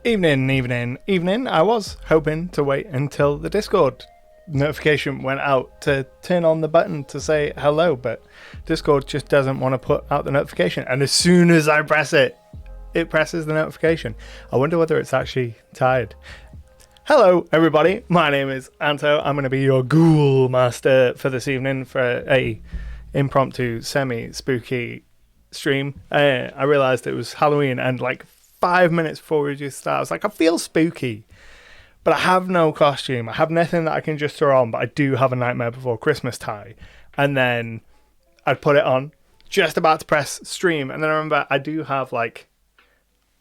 Evening. I was hoping to wait until the Discord notification went out to turn on the button to say hello, but Discord just doesn't want to put out the notification. And as soon as I press it, it presses the notification. I wonder whether it's actually tired. Hello, everybody. My name is Anto. I'm going to be your ghoul master for this evening for a impromptu, semi-spooky stream. I realized it was Halloween, and like 5 minutes before we just start, I was like, I feel spooky, but I have no costume. I have nothing that I can just throw on, but I do have a Nightmare Before Christmas tie. And then I'd put it on, just about to press stream, and then I remember I do have like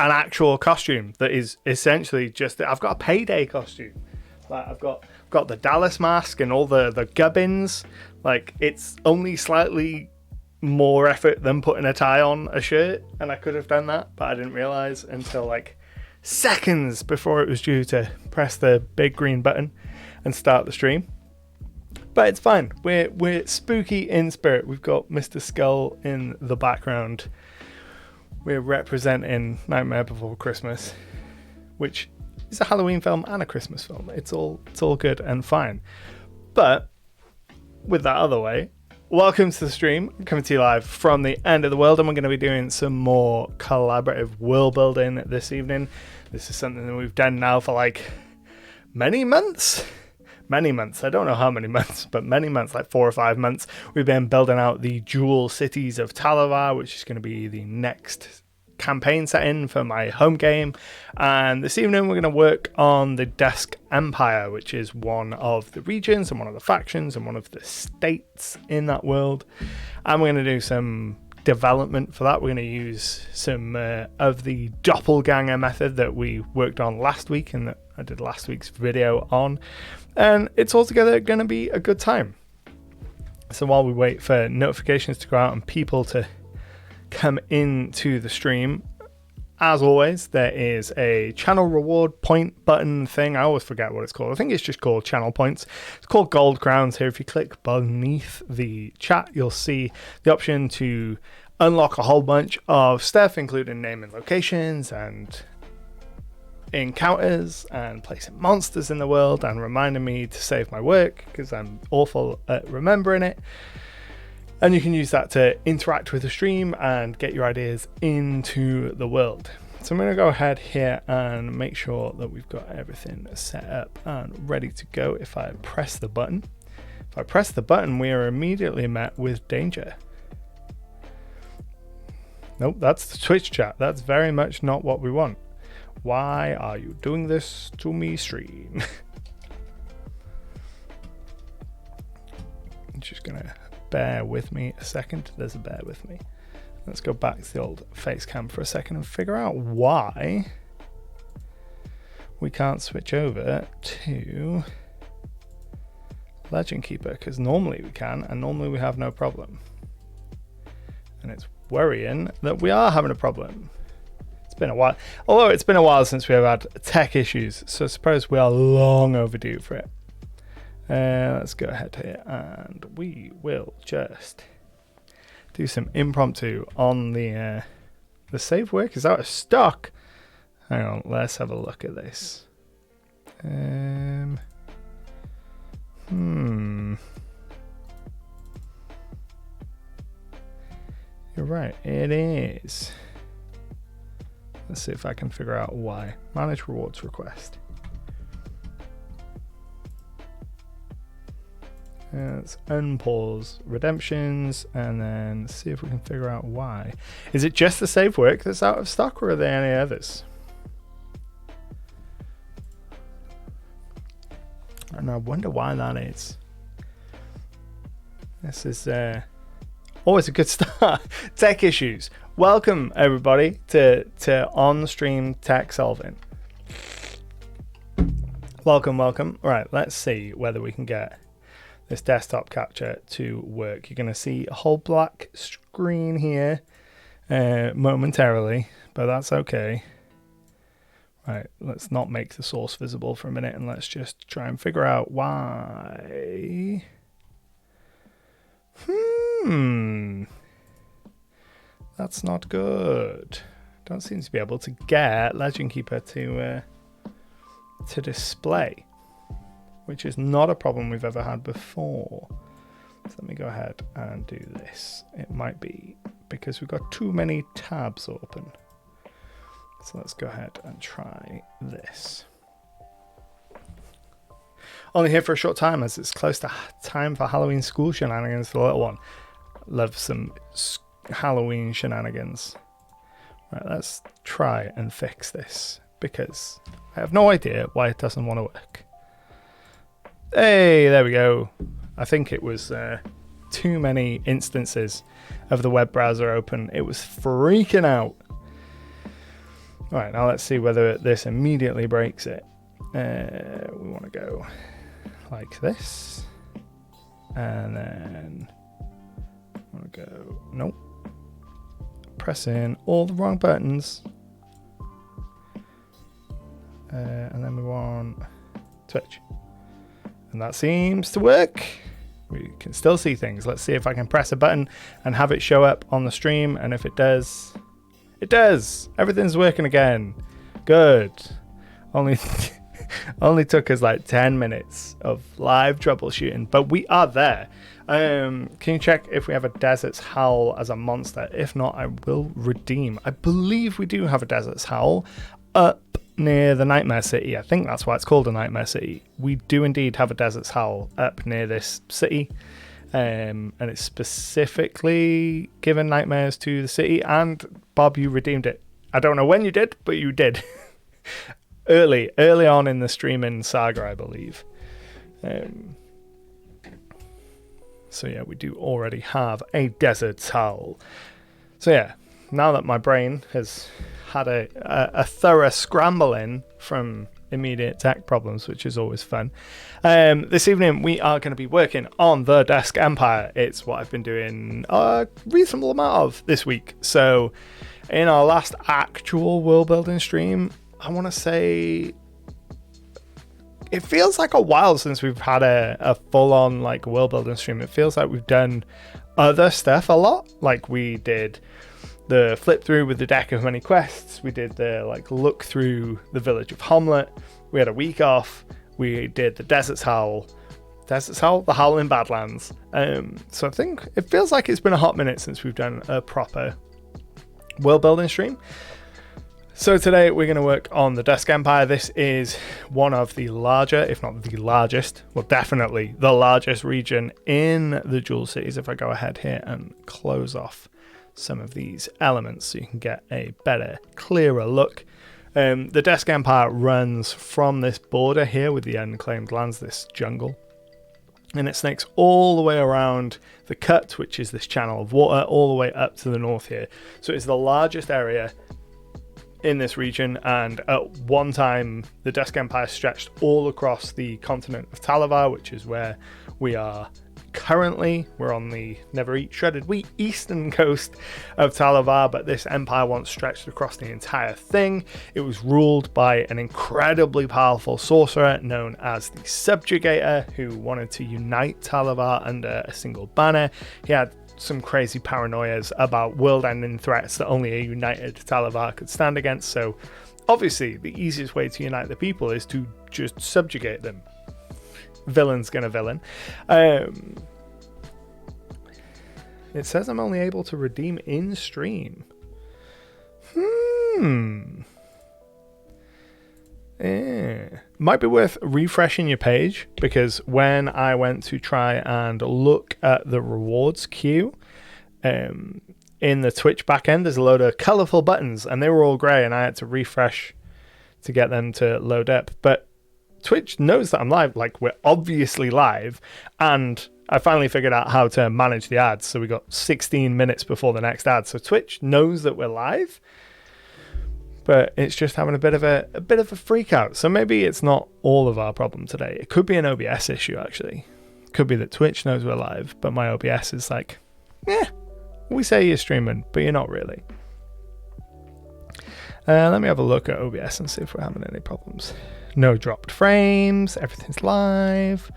an actual costume that is essentially just, I've got a payday costume. Like I've got the Dallas mask and all the gubbins. Like it's only slightly more effort than putting a tie on a shirt, and I could have done that, but I didn't realize until like seconds before it was due to press the big green button and start the stream. But it's fine. We're spooky in spirit. We've got Mr. Skull in the background. We're representing Nightmare Before Christmas, which is a Halloween film and a Christmas film. It's all good and fine. But with that other way, welcome to the stream. I'm coming to you live from the end of the world, and we're going to be doing some more collaborative world building this evening. This is something that we've done now for like many months. I don't know how many months, but many months, like 4 or 5 months. We've been building out the dual cities of Talavar, which is going to be the next campaign setting for my home game. And this evening we're going to work on the Dusk Empire, which is one of the regions and one of the factions and one of the states in that world. And we're going to do some development for that. We're going to use some of the doppelganger method that we worked on last week and that I did last week's video on. And it's altogether going to be a good time. So while we wait for notifications to go out and people to come into the stream, as always, there is a channel reward point button thing. I always forget what it's called. I think it's just called channel points. It's called gold crowns here. If you click beneath the chat, you'll see the option to unlock a whole bunch of stuff, including naming locations and encounters and placing monsters in the world and reminding me to save my work because I'm awful at remembering it. And you can use that to interact with the stream and get your ideas into the world. So I'm going to go ahead here and make sure that we've got everything set up and ready to go. If I press the button, we are immediately met with danger. Nope, that's the Twitch chat. That's very much not what we want. Why are you doing this to me, stream? I'm just going to bear with me a second. There's a bear with me. Let's go back to the old face cam for a second and figure out why we can't switch over to Legend Keeper, because normally we can, and normally we have no problem. And it's worrying that we are having a problem. It's been a while. Although it's been a while since we have had tech issues, so I suppose we are long overdue for it. Let's go ahead here and we will just do some impromptu on the save work is out of stock. Hang on, let's have a look at this. You're right, it is. Let's see if I can figure out why. Manage rewards request. Let's unpause redemptions and then see if we can figure out why. Is it just the save work that's out of stock, or are there any others? And I wonder why that is. This is always a good start. Tech issues. Welcome everybody to on-stream tech solving. Welcome. All right, let's see whether we can get this desktop capture to work. You're going to see a whole black screen here momentarily, but that's okay. Right, let's not make the source visible for a minute and let's just try and figure out why. That's not good. don't seem to be able to get Legend Keeper to display, which is not a problem we've ever had before. So let me go ahead and do this. It might be because we've got too many tabs open. So let's go ahead and try this. Only here for a short time as it's close to time for Halloween school shenanigans for the little one. Love some Halloween shenanigans. Right, let's try and fix this because I have no idea why it doesn't want to work. Hey, there we go. I think it was too many instances of the web browser open. It was freaking out. All right, now let's see whether this immediately breaks it. We want to go like this. And then I want to go, nope. Press in all the wrong buttons. And then we want Twitch. And that seems to work. We can still see things. Let's see if I can press a button and have it show up on the stream. And if it does, it does. Everything's working again. Good. Only took us like 10 minutes of live troubleshooting, but we are there. Can you check if we have a Desert's Howl as a monster? If not, I will redeem. I believe we do have a Desert's Howl up near the Nightmare City. I think that's why it's called a Nightmare City. We do indeed have a Desert's Howl up near this city. And it's specifically given nightmares to the city. And Bob, you redeemed it. I don't know when you did, but you did. early on in the streaming saga, I believe. So yeah, we do already have a Desert's Howl. So yeah, now that my brain has had a thorough scrambling from immediate tech problems, which is always fun. This evening we are going to be working on the Dusk Empire. It's what I've been doing a reasonable amount of this week. So in our last actual world building stream, I want to say it feels like a while since we've had a full-on like world building stream. It feels like we've done other stuff a lot. Like we did the flip through with the deck of many quests. We did the like look through the village of Homlet. We had a week off. We did the Desert's Howl, the Howl in Badlands. So I think it feels like it's been a hot minute since we've done a proper world building stream. So today we're going to work on the Dusk Empire. This is one of the larger, if not the largest, well definitely the largest region in the Jewel Cities. If I go ahead here and close off some of these elements so you can get a better, clearer look. The Dusk Empire runs from this border here with the unclaimed lands, this jungle. And it snakes all the way around the cut, which is this channel of water, all the way up to the north here. So it's the largest area in this region, and at one time the Dusk Empire stretched all across the continent of Talavar, which is where we are currently. We're on the Never Eat Shredded Wheat eastern coast of Talavar, but this empire once stretched across the entire thing. It was ruled by an incredibly powerful sorcerer known as the Subjugator, who wanted to unite Talavar under a single banner. He had some crazy paranoias about world-ending threats that only a united Talavar could stand against. So obviously the easiest way to unite the people is to just subjugate them. Villain's gonna villain. It says I'm only able to redeem in stream. Might be worth refreshing your page, because when I went to try and look at the rewards queue in the Twitch backend, there's a load of colorful buttons and they were all gray, and I had to refresh to get them to load up. But Twitch knows that I'm live. Like, we're obviously live, and I finally figured out how to manage the ads. So we got 16 minutes before the next ad. So Twitch knows that we're live, but it's just having a bit of a freak out. So maybe it's not all of our problem today. It could be an OBS issue, actually. It could be that Twitch knows we're live, but my OBS is like, we say you're streaming, but you're not really. Let me have a look at OBS and see if we're having any problems. No dropped frames, everything's live,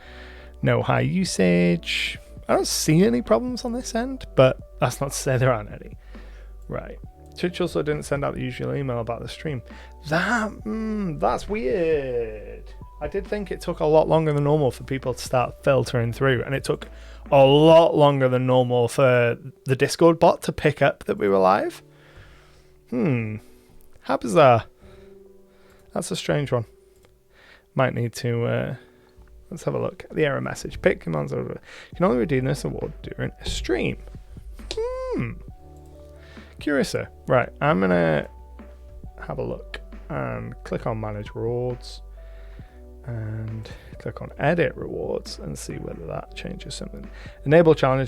no high usage. I don't see any problems on this end, but that's not to say there aren't any. Right. Twitch also didn't send out the usual email about the stream. That's weird. I did think it took a lot longer than normal for people to start filtering through, and it took a lot longer than normal for the Discord bot to pick up that we were live. How bizarre. That's a strange one. Might need to... let's have a look at the error message. Pick commands over. You can only redeem this award during a stream. Curious. Right, I'm going to have a look and click on Manage Rewards and click on Edit Rewards and see whether that changes something. Enable channel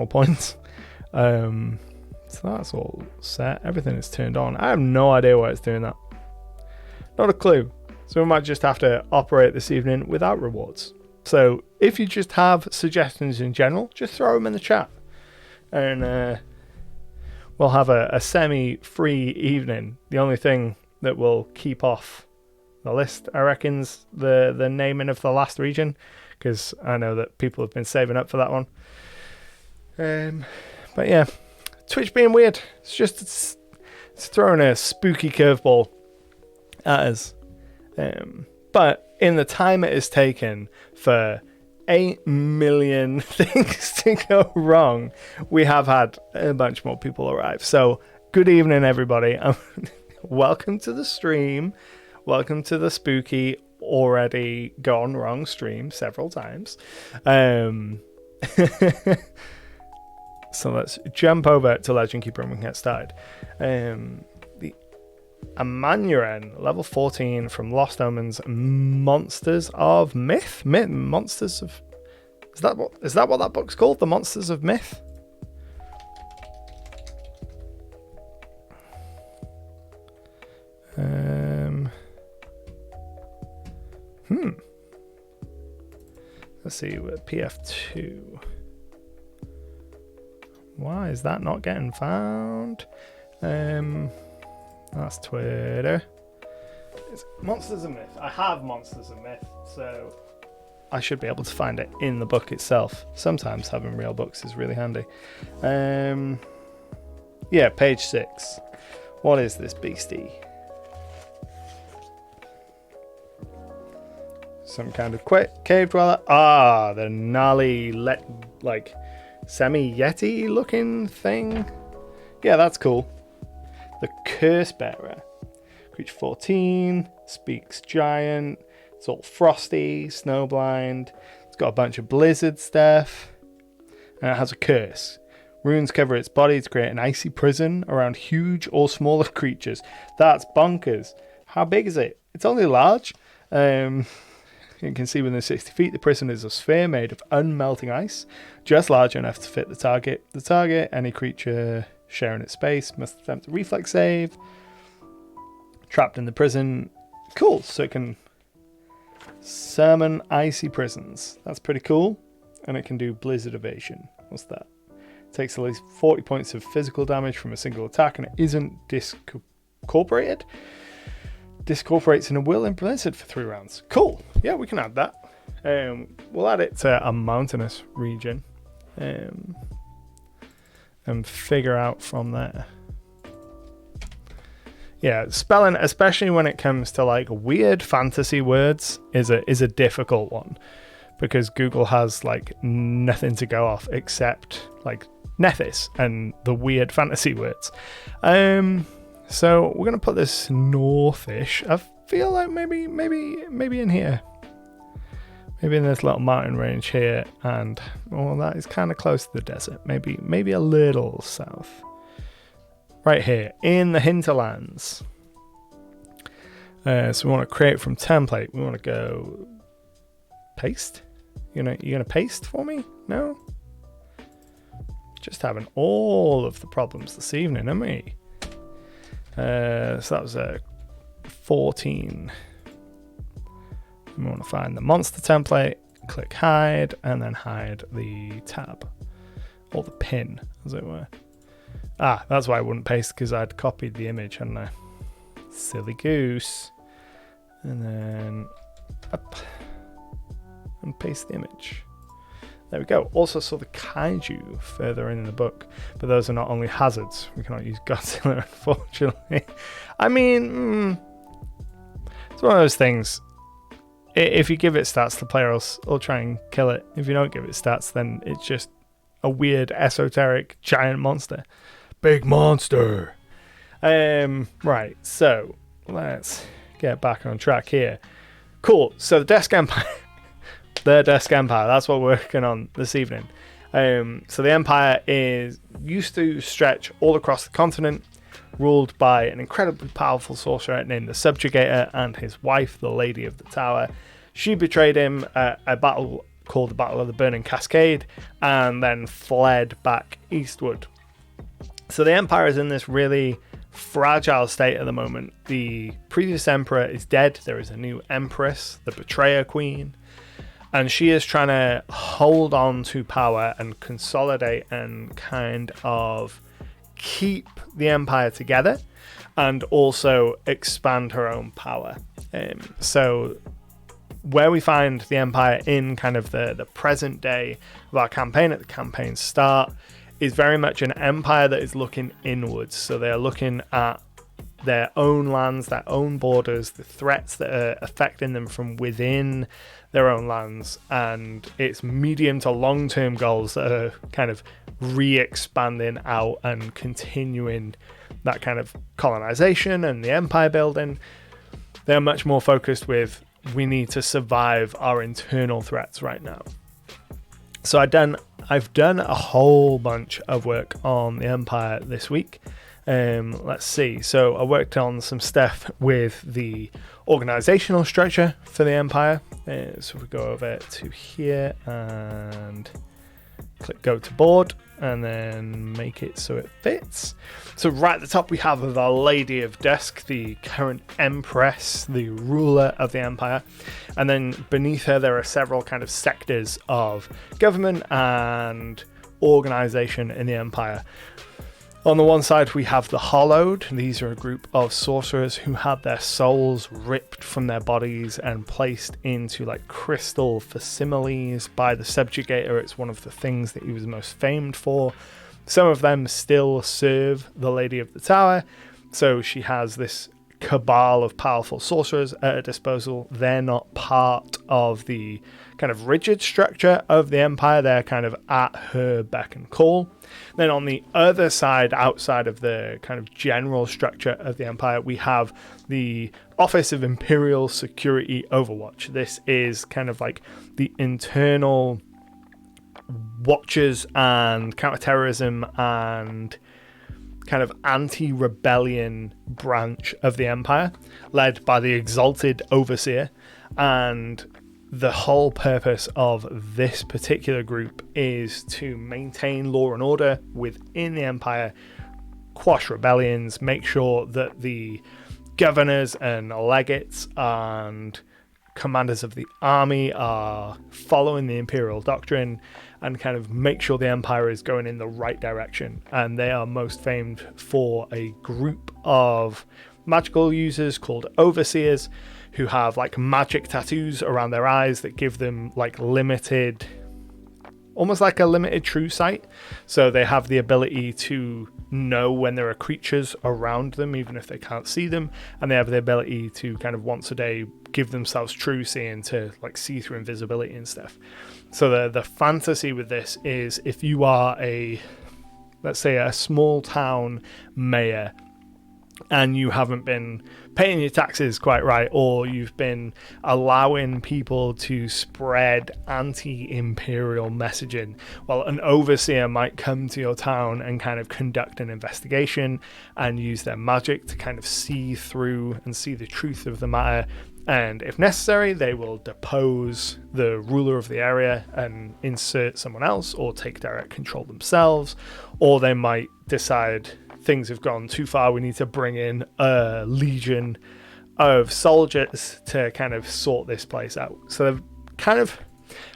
points. So that's all set. Everything is turned on. I have no idea why it's doing that. Not a clue. So we might just have to operate this evening without rewards. So if you just have suggestions in general, just throw them in the chat. And we'll have a semi-free evening. The only thing that will keep off the list, I reckon's the naming of the last region, because I know that people have been saving up for that one. But yeah, Twitch being weird. It's throwing a spooky curveball at us. But in the time it has taken for 8 million things to go wrong, we have had a bunch more people arrive. So good evening, everybody. Welcome to the stream. Welcome to the spooky, already gone wrong stream several times. So let's jump over to Legend Keeper and we can get started. The Amanuren, level 14 from Lost Omens, Monsters of Myth? Monsters of... Is that what that book's called? The Monsters of Myth? Let's see, we're PF2. Why is that not getting found? That's Twitter. It's Monsters of Myth. I have Monsters of Myth, so I should be able to find it in the book itself. Sometimes having real books is really handy. Yeah, page 6. What is this beastie? Some kind of cave dweller. Ah, the gnarly, like semi-yeti looking thing. Yeah, that's cool. The Curse Bearer. Creature 14. Speaks giant. It's all frosty, snowblind. It's got a bunch of blizzard stuff. And it has a curse. Runes cover its body to create an icy prison around huge or smaller creatures. That's bonkers. How big is it? It's only large. You can see within 60 feet, the prison is a sphere made of unmelting ice, just large enough to fit the target. The target, any creature sharing its space, must attempt a reflex save. Trapped in the prison. Cool, so it can summon icy prisons. That's pretty cool. And it can do blizzard evasion. What's that? It takes at least 40 points of physical damage from a single attack, and it isn't discorporated. Discorporates in a will in blizzard for 3 rounds. Cool. Yeah, we can add that. We'll add it to a mountainous region and figure out from there. Yeah, spelling, especially when it comes to like weird fantasy words, is a difficult one because Google has like nothing to go off except like Nethys and the weird fantasy words. So we're gonna put this northish. I feel like maybe in here, maybe in this little mountain range here, and that is kind of close to the desert. Maybe a little south, right here in the hinterlands. So we want to create from template. We want to go paste. You're gonna paste for me? No. Just having all of the problems this evening, aren't we? So that was a 14. We want to find the monster template, click hide, and then hide the tab or the pin, as it were. That's why I wouldn't paste, because I'd copied the image, hadn't I? Silly goose. And then up and paste the image. There we go. Also saw the kaiju further in the book, but those are not only hazards. We cannot use Godzilla, unfortunately. I mean, it's one of those things. If you give it stats, the player will try and kill it. If you don't give it stats, then it's just a weird, esoteric, giant monster. Big monster! Right, so let's get back on track here. Cool, so the Dusk Empire. The Dusk Empire, that's what we're working on this evening. So the Empire used to stretch all across the continent, ruled by an incredibly powerful sorcerer named the Subjugator and his wife, the Lady of the Tower. She betrayed him at a battle called the Battle of the Burning Cascade, and then fled back eastward. So the Empire is in this really fragile state at the moment. The previous emperor is dead. There is a new empress, the Betrayer Queen. And she is trying to hold on to power and consolidate and kind of keep the empire together and also expand her own power. So where we find the empire in kind of the present day of our campaign at the campaign start is very much an empire that is looking inwards. So they're looking at their own lands, their own borders, the threats that are affecting them from within their own lands, and it's medium to long-term goals that are kind of re-expanding out and continuing that kind of colonization and the empire building. They're much more focused with, we need to survive our internal threats right now. So I've done a whole bunch of work on the empire this week. Let's see. So I worked on some stuff with the organizational structure for the empire. So we go over to here and click go to board and then make it so it fits. So right at the top we have the Lady of Dusk, the current empress, the ruler of the empire. And then beneath her there are several kind of sectors of government and organization in the empire. On the one side, we have the Hollowed. These are a group of sorcerers who had their souls ripped from their bodies and placed into like crystal facsimiles by the Subjugator. It's one of the things that he was most famed for. Some of them still serve the Lady of the Tower, so she has this cabal of powerful sorcerers at her disposal. They're not part of the kind of rigid structure of the empire. They're kind of at her beck and call. Then on the other side, outside of the kind of general structure of the empire, we have the Office of Imperial Security Overwatch. This is kind of like the internal watchers and counterterrorism and kind of anti-rebellion branch of the empire, led by the Exalted Overseer. And the whole purpose of this particular group is to maintain law and order within the empire, quash rebellions, make sure that the governors and legates and commanders of the army are following the imperial doctrine and kind of make sure the empire is going in the right direction. And they are most famed for a group of magical users called Overseers who have like magic tattoos around their eyes that give them like limited, almost like a limited true sight. So they have the ability to know when there are creatures around them, even if they can't see them. And they have the ability to kind of once a day give themselves true seeing to like see through invisibility and stuff. So the fantasy with this is if you are let's say a small town mayor and you haven't been paying your taxes quite right, or you've been allowing people to spread anti-imperial messaging, well, an overseer might come to your town and kind of conduct an investigation and use their magic to kind of see through and see the truth of the matter. And if necessary, they will depose the ruler of the area and insert someone else or take direct control themselves, or they might decide things have gone too far, we need to bring in a legion of soldiers to kind of sort this place out. So they're kind of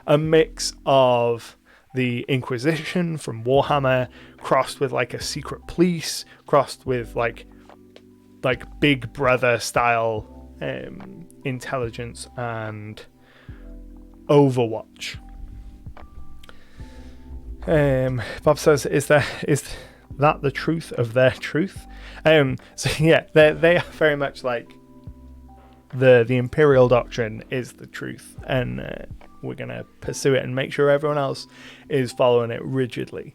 a mix of the Inquisition from Warhammer crossed with like a secret police, crossed with like Big Brother style intelligence and Overwatch. Bob says, is that the truth of their truth? So yeah, they are very much like the imperial doctrine is the truth, and we're going to pursue it and make sure everyone else is following it rigidly.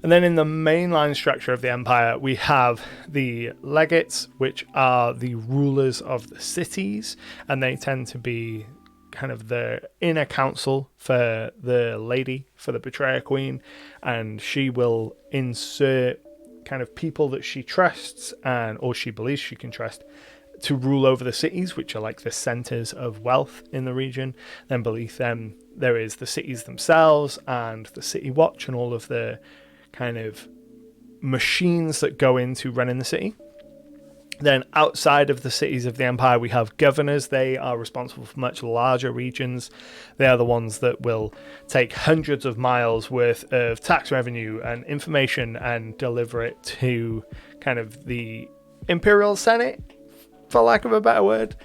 And then in the mainline structure of the empire, we have the legates, which are the rulers of the cities, and they tend to be kind of the inner council for the lady, for the betrayer queen, and she will insert kind of people that she trusts or she believes she can trust to rule over the cities, which are like the centers of wealth in the region. Then beneath them, there is the cities themselves and the city watch and all of the kind of machines that go into running the city. Then outside of the cities of the empire, we have governors. They are responsible for much larger regions. They are the ones that will take hundreds of miles worth of tax revenue and information and deliver it to kind of the Imperial Senate, for lack of a better word.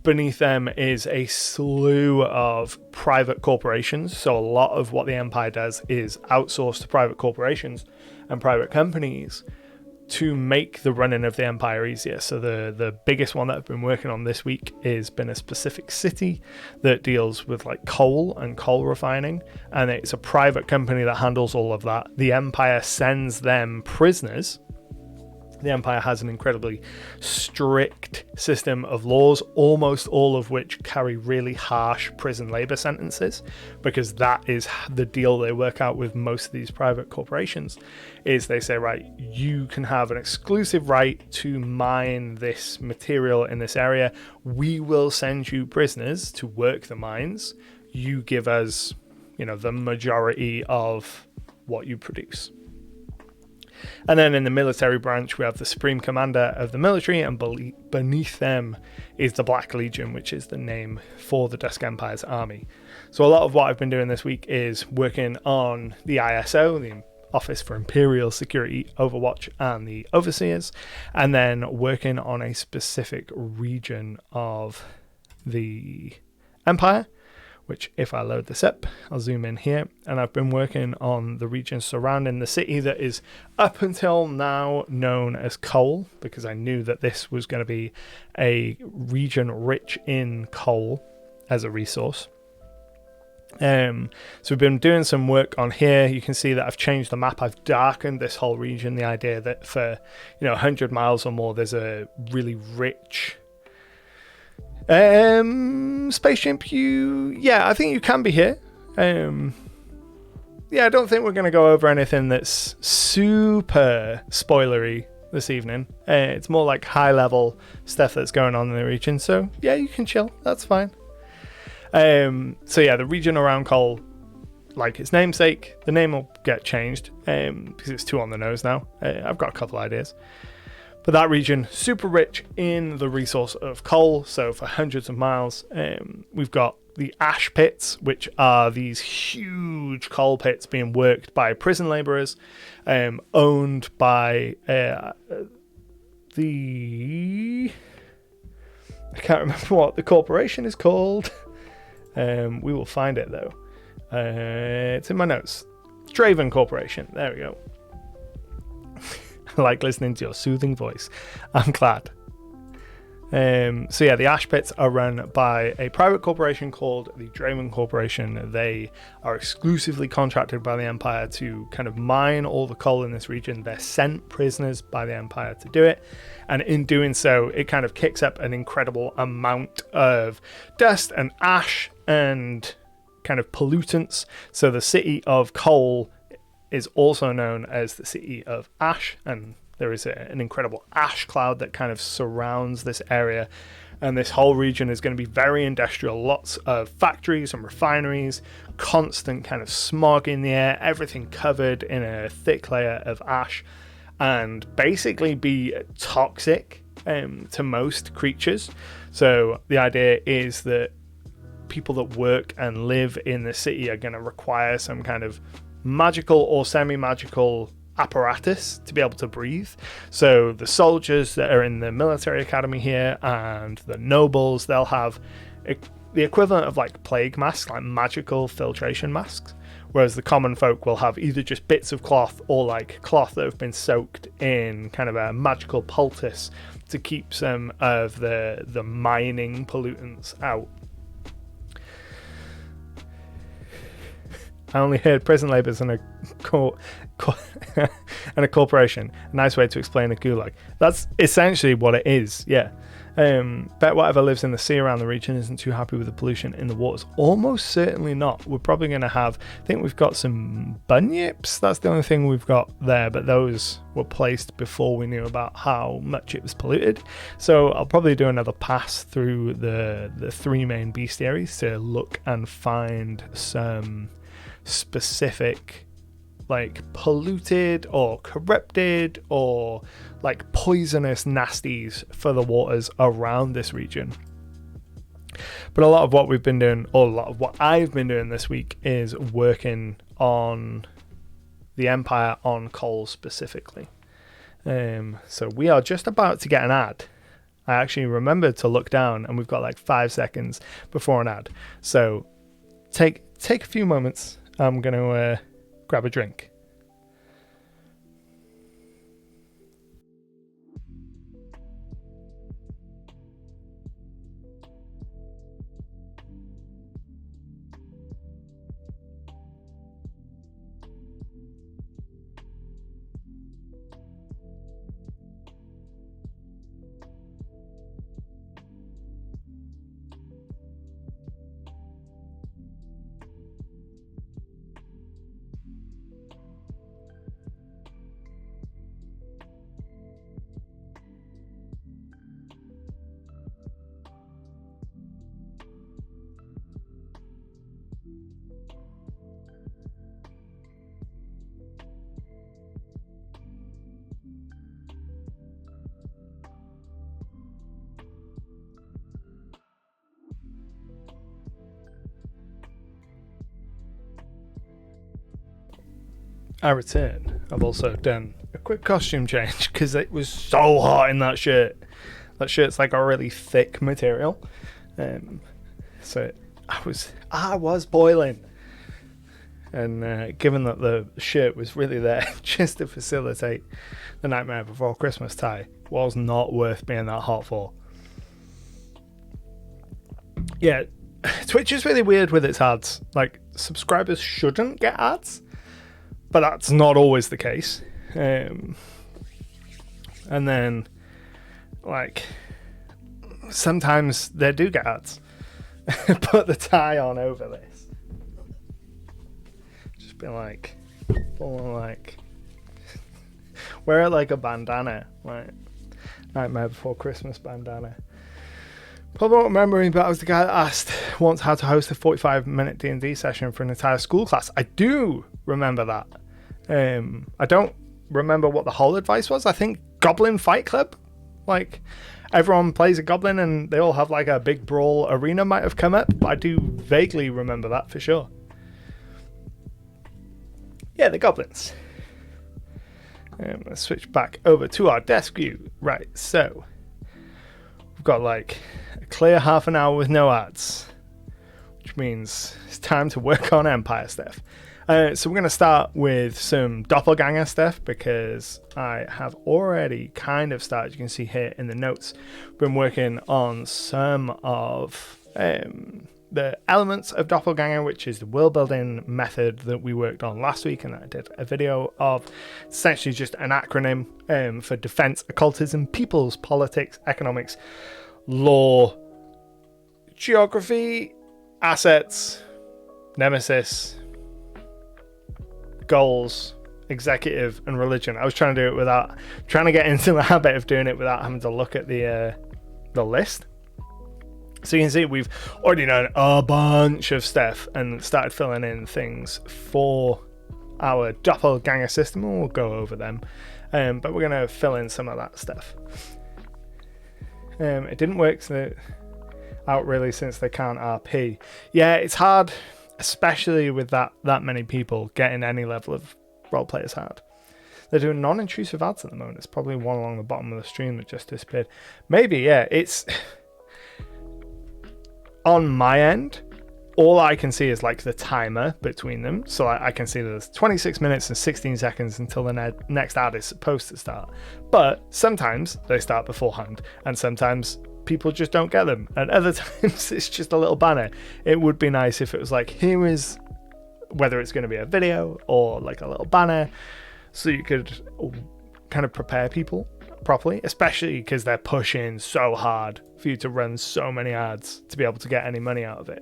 Beneath them is a slew of private corporations. So a lot of what the empire does is outsource to private corporations and private companies to make the running of the empire easier. So the biggest one that I've been working on this week has been a specific city that deals with like coal and coal refining, and it's a private company that handles all of that. The empire sends them prisoners. The empire has an incredibly strict system of laws, almost all of which carry really harsh prison labor sentences, because that is the deal they work out with most of these private corporations, is they say, right, you can have an exclusive right to mine this material in this area. We will send you prisoners to work the mines. You give us, the majority of what you produce. And then in the military branch, we have the Supreme Commander of the military, and beneath them is the Black Legion, which is the name for the Dusk Empire's army. So a lot of what I've been doing this week is working on the ISO, the Office for Imperial Security, Overwatch, and the Overseers, and then working on a specific region of the Empire, which if I load this up, I'll zoom in here, and I've been working on the region surrounding the city that is up until now known as coal, because I knew that this was going to be a region rich in coal as a resource. So we've been doing some work on here. You can see that I've changed the map. I've darkened this whole region. The idea that for 100 miles or more, there's a really rich Space Chimp, I think you can be here. I don't think we're going to go over anything that's super spoilery this evening. It's more like high level stuff that's going on in the region, so yeah, you can chill, that's fine. The region around Cole, like its namesake, the name will get changed because it's too on the nose now. I've got a couple ideas. But that region, super rich in the resource of coal. So for hundreds of miles, we've got the ash pits, which are these huge coal pits being worked by prison laborers, owned by I can't remember what the corporation is called. We will find it though. It's in my notes. Draven Corporation. There we go. I like listening to your soothing voice. I'm glad. The ash pits are run by a private corporation called the Draven Corporation. They are exclusively contracted by the Empire to kind of mine all the coal in this region. They're sent prisoners by the Empire to do it. And in doing so, it kind of kicks up an incredible amount of dust and ash and kind of pollutants. So the city of coal is also known as the City of Ash, and there is an incredible ash cloud that kind of surrounds this area, and this whole region is going to be very industrial, lots of factories and refineries, constant kind of smog in the air, everything covered in a thick layer of ash, and basically be toxic to most creatures. So the idea is that people that work and live in the city are going to require some kind of magical or semi-magical apparatus to be able to breathe. So the soldiers that are in the military academy here and the nobles, they'll have the equivalent of like plague masks, like magical filtration masks, whereas the common folk will have either just bits of cloth or like cloth that have been soaked in kind of a magical poultice to keep some of the mining pollutants out. I only heard prison labours and a corporation. A nice way to explain a gulag. That's essentially what it is, yeah. Bet whatever lives in the sea around the region isn't too happy with the pollution in the waters. Almost certainly not. We're probably going to have, I think we've got some bunyips. That's the only thing we've got there, but those were placed before we knew about how much it was polluted. So I'll probably do another pass through the three main bestiaries to look and find some specific like polluted or corrupted or like poisonous nasties for the waters around this region. But a lot of what we've been doing, or a lot of what I've been doing this week, is working on the Empire on coal specifically. So we are just about to get an ad. I actually remembered to look down and we've got like 5 seconds before an ad. So take a few moments. I'm going to grab a drink. I return. I've also done a quick costume change because it was so hot in that shirt. That shirt's like a really thick material. So I was boiling. And given that the shirt was really there just to facilitate the Nightmare Before Christmas tie, was not worth being that hot for. Yeah, Twitch is really weird with its ads. Like, subscribers shouldn't get ads, but that's not always the case. And then, like, sometimes they do get ads. Put the tie on over this. Just be like, wear it like a bandana, like Nightmare Before Christmas bandana. Probably won't remember him, but I was the guy that asked once how to host a 45-minute D&D session for an entire school class. I do remember that. I don't remember what the whole advice was. I think Goblin Fight Club, like everyone plays a goblin and they all have like a big brawl arena might have come up, but I do vaguely remember that for sure. Yeah, the goblins. Let's switch back over to our desk view. Right, so we've got like a clear half an hour with no ads, which means it's time to work on Empire stuff. So we're going to start with some doppelganger stuff because I have already kind of started, you can see here in the notes, been working on some of the elements of doppelganger, which is the world building method that we worked on last week and that I did a video of. It's essentially just an acronym for defense, occultism, peoples, politics, economics, law, geography, assets, nemesis, goals, executive, and religion. I was trying to do it without trying to get into the habit of doing it without having to look at the list. So you can see we've already done a bunch of stuff and started filling in things for our doppelganger system, and we'll go over them. But we're going to fill in some of that stuff. It didn't work out really since they can't RP. Yeah, it's hard, especially with that many people getting any level of roleplay is hard. They're doing non-intrusive ads at the moment. It's probably one along the bottom of the stream that just disappeared. Maybe, yeah, it's on my end. all I can see is like the timer between them. So I can see there's 26 minutes and 16 seconds until the next ad is supposed to start. But sometimes they start beforehand, and sometimes people just don't get them. And other times it's just a little banner. It would be nice if it was like, here is, whether it's going to be a video or like a little banner, so you could kind of prepare people properly, especially because they're pushing so hard for you to run so many ads to be able to get any money out of it.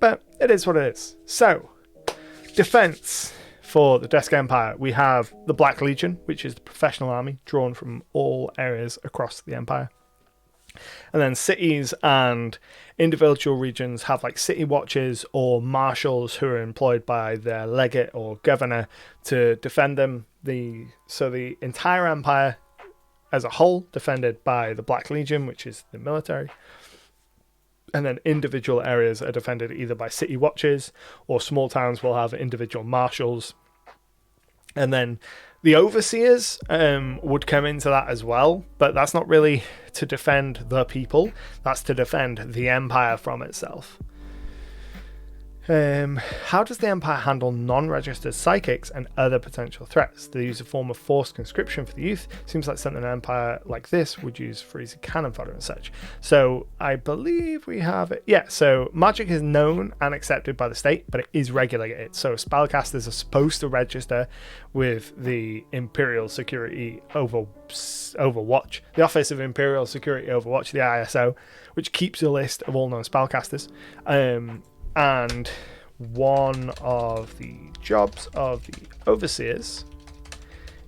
But it is what it is. So, defense for the Dusk Empire. We have the Black Legion, which is the professional army drawn from all areas across the Empire. And then cities and individual regions have like city watchers or marshals who are employed by their legate or governor to defend them. So the entire empire as a whole defended by the Black Legion, which is the military. And then individual areas are defended either by city watchers, or small towns will have individual marshals. And then the overseers would come into that as well, but that's not really to defend the people, that's to defend the empire from itself. How does the Empire handle non-registered psychics and other potential threats? They use a form of forced conscription for the youth. Seems like something an Empire like this would use for easy cannon fodder and such. So I believe we have it. Yeah, so magic is known and accepted by the state, but it is regulated. So spellcasters are supposed to register with the Imperial Security Overwatch, the Office of Imperial Security Overwatch, the ISO, which keeps a list of all known spellcasters. And one of the jobs of the overseers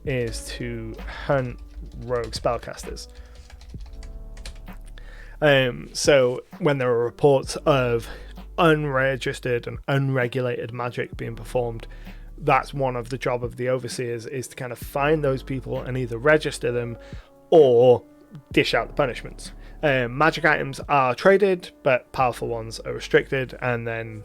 is to hunt rogue spellcasters. So when there are reports of unregistered and unregulated magic being performed, that's one of the job of the overseers, is to kind of find those people and either register them or dish out the punishments. Magic items are traded, but powerful ones are restricted, and then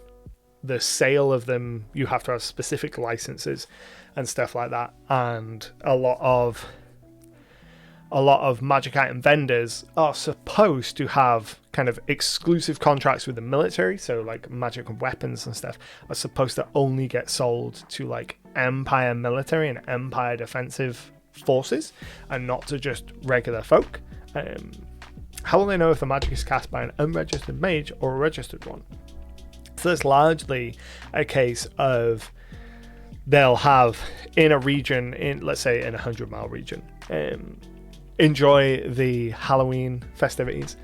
the sale of them, you have to have specific licenses and stuff like that. And a lot of magic item vendors are supposed to have kind of exclusive contracts with the military, so like magic weapons and stuff are supposed to only get sold to like Empire military and Empire defensive forces, and not to just regular folk. How will they know if the magic is cast by an unregistered mage or a registered one? So it's largely a case of they'll have in a region, let's say in a 100-mile region, enjoy the Halloween festivities.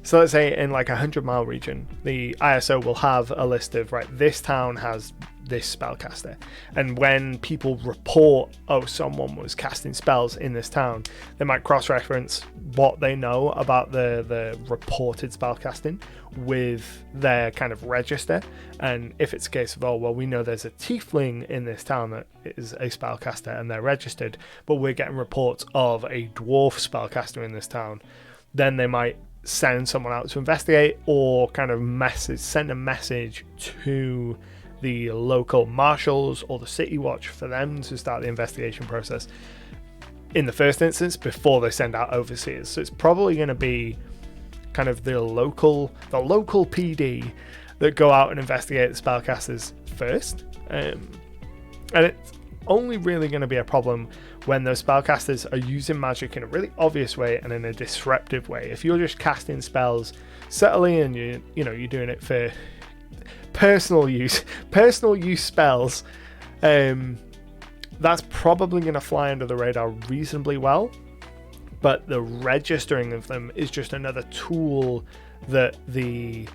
So let's say in like a 100-mile region, the ISO will have a list of, right, this town has this spellcaster, and when people report, oh, someone was casting spells in this town, they might cross-reference what they know about the reported spellcasting with their kind of register. And if it's a case of, oh, well, we know there's a tiefling in this town that is a spellcaster and they're registered, but we're getting reports of a dwarf spellcaster in this town, then they might send someone out to investigate, or kind of send a message to the local marshals or the city watch for them to start the investigation process in the first instance before they send out overseers. So it's probably going to be kind of the local PD that go out and investigate the spellcasters first, and it's only really going to be a problem when those spellcasters are using magic in a really obvious way and in a disruptive way. If you're just casting spells subtly and you're doing it for personal use spells, that's probably going to fly under the radar reasonably well. But the registering of them is just another tool that the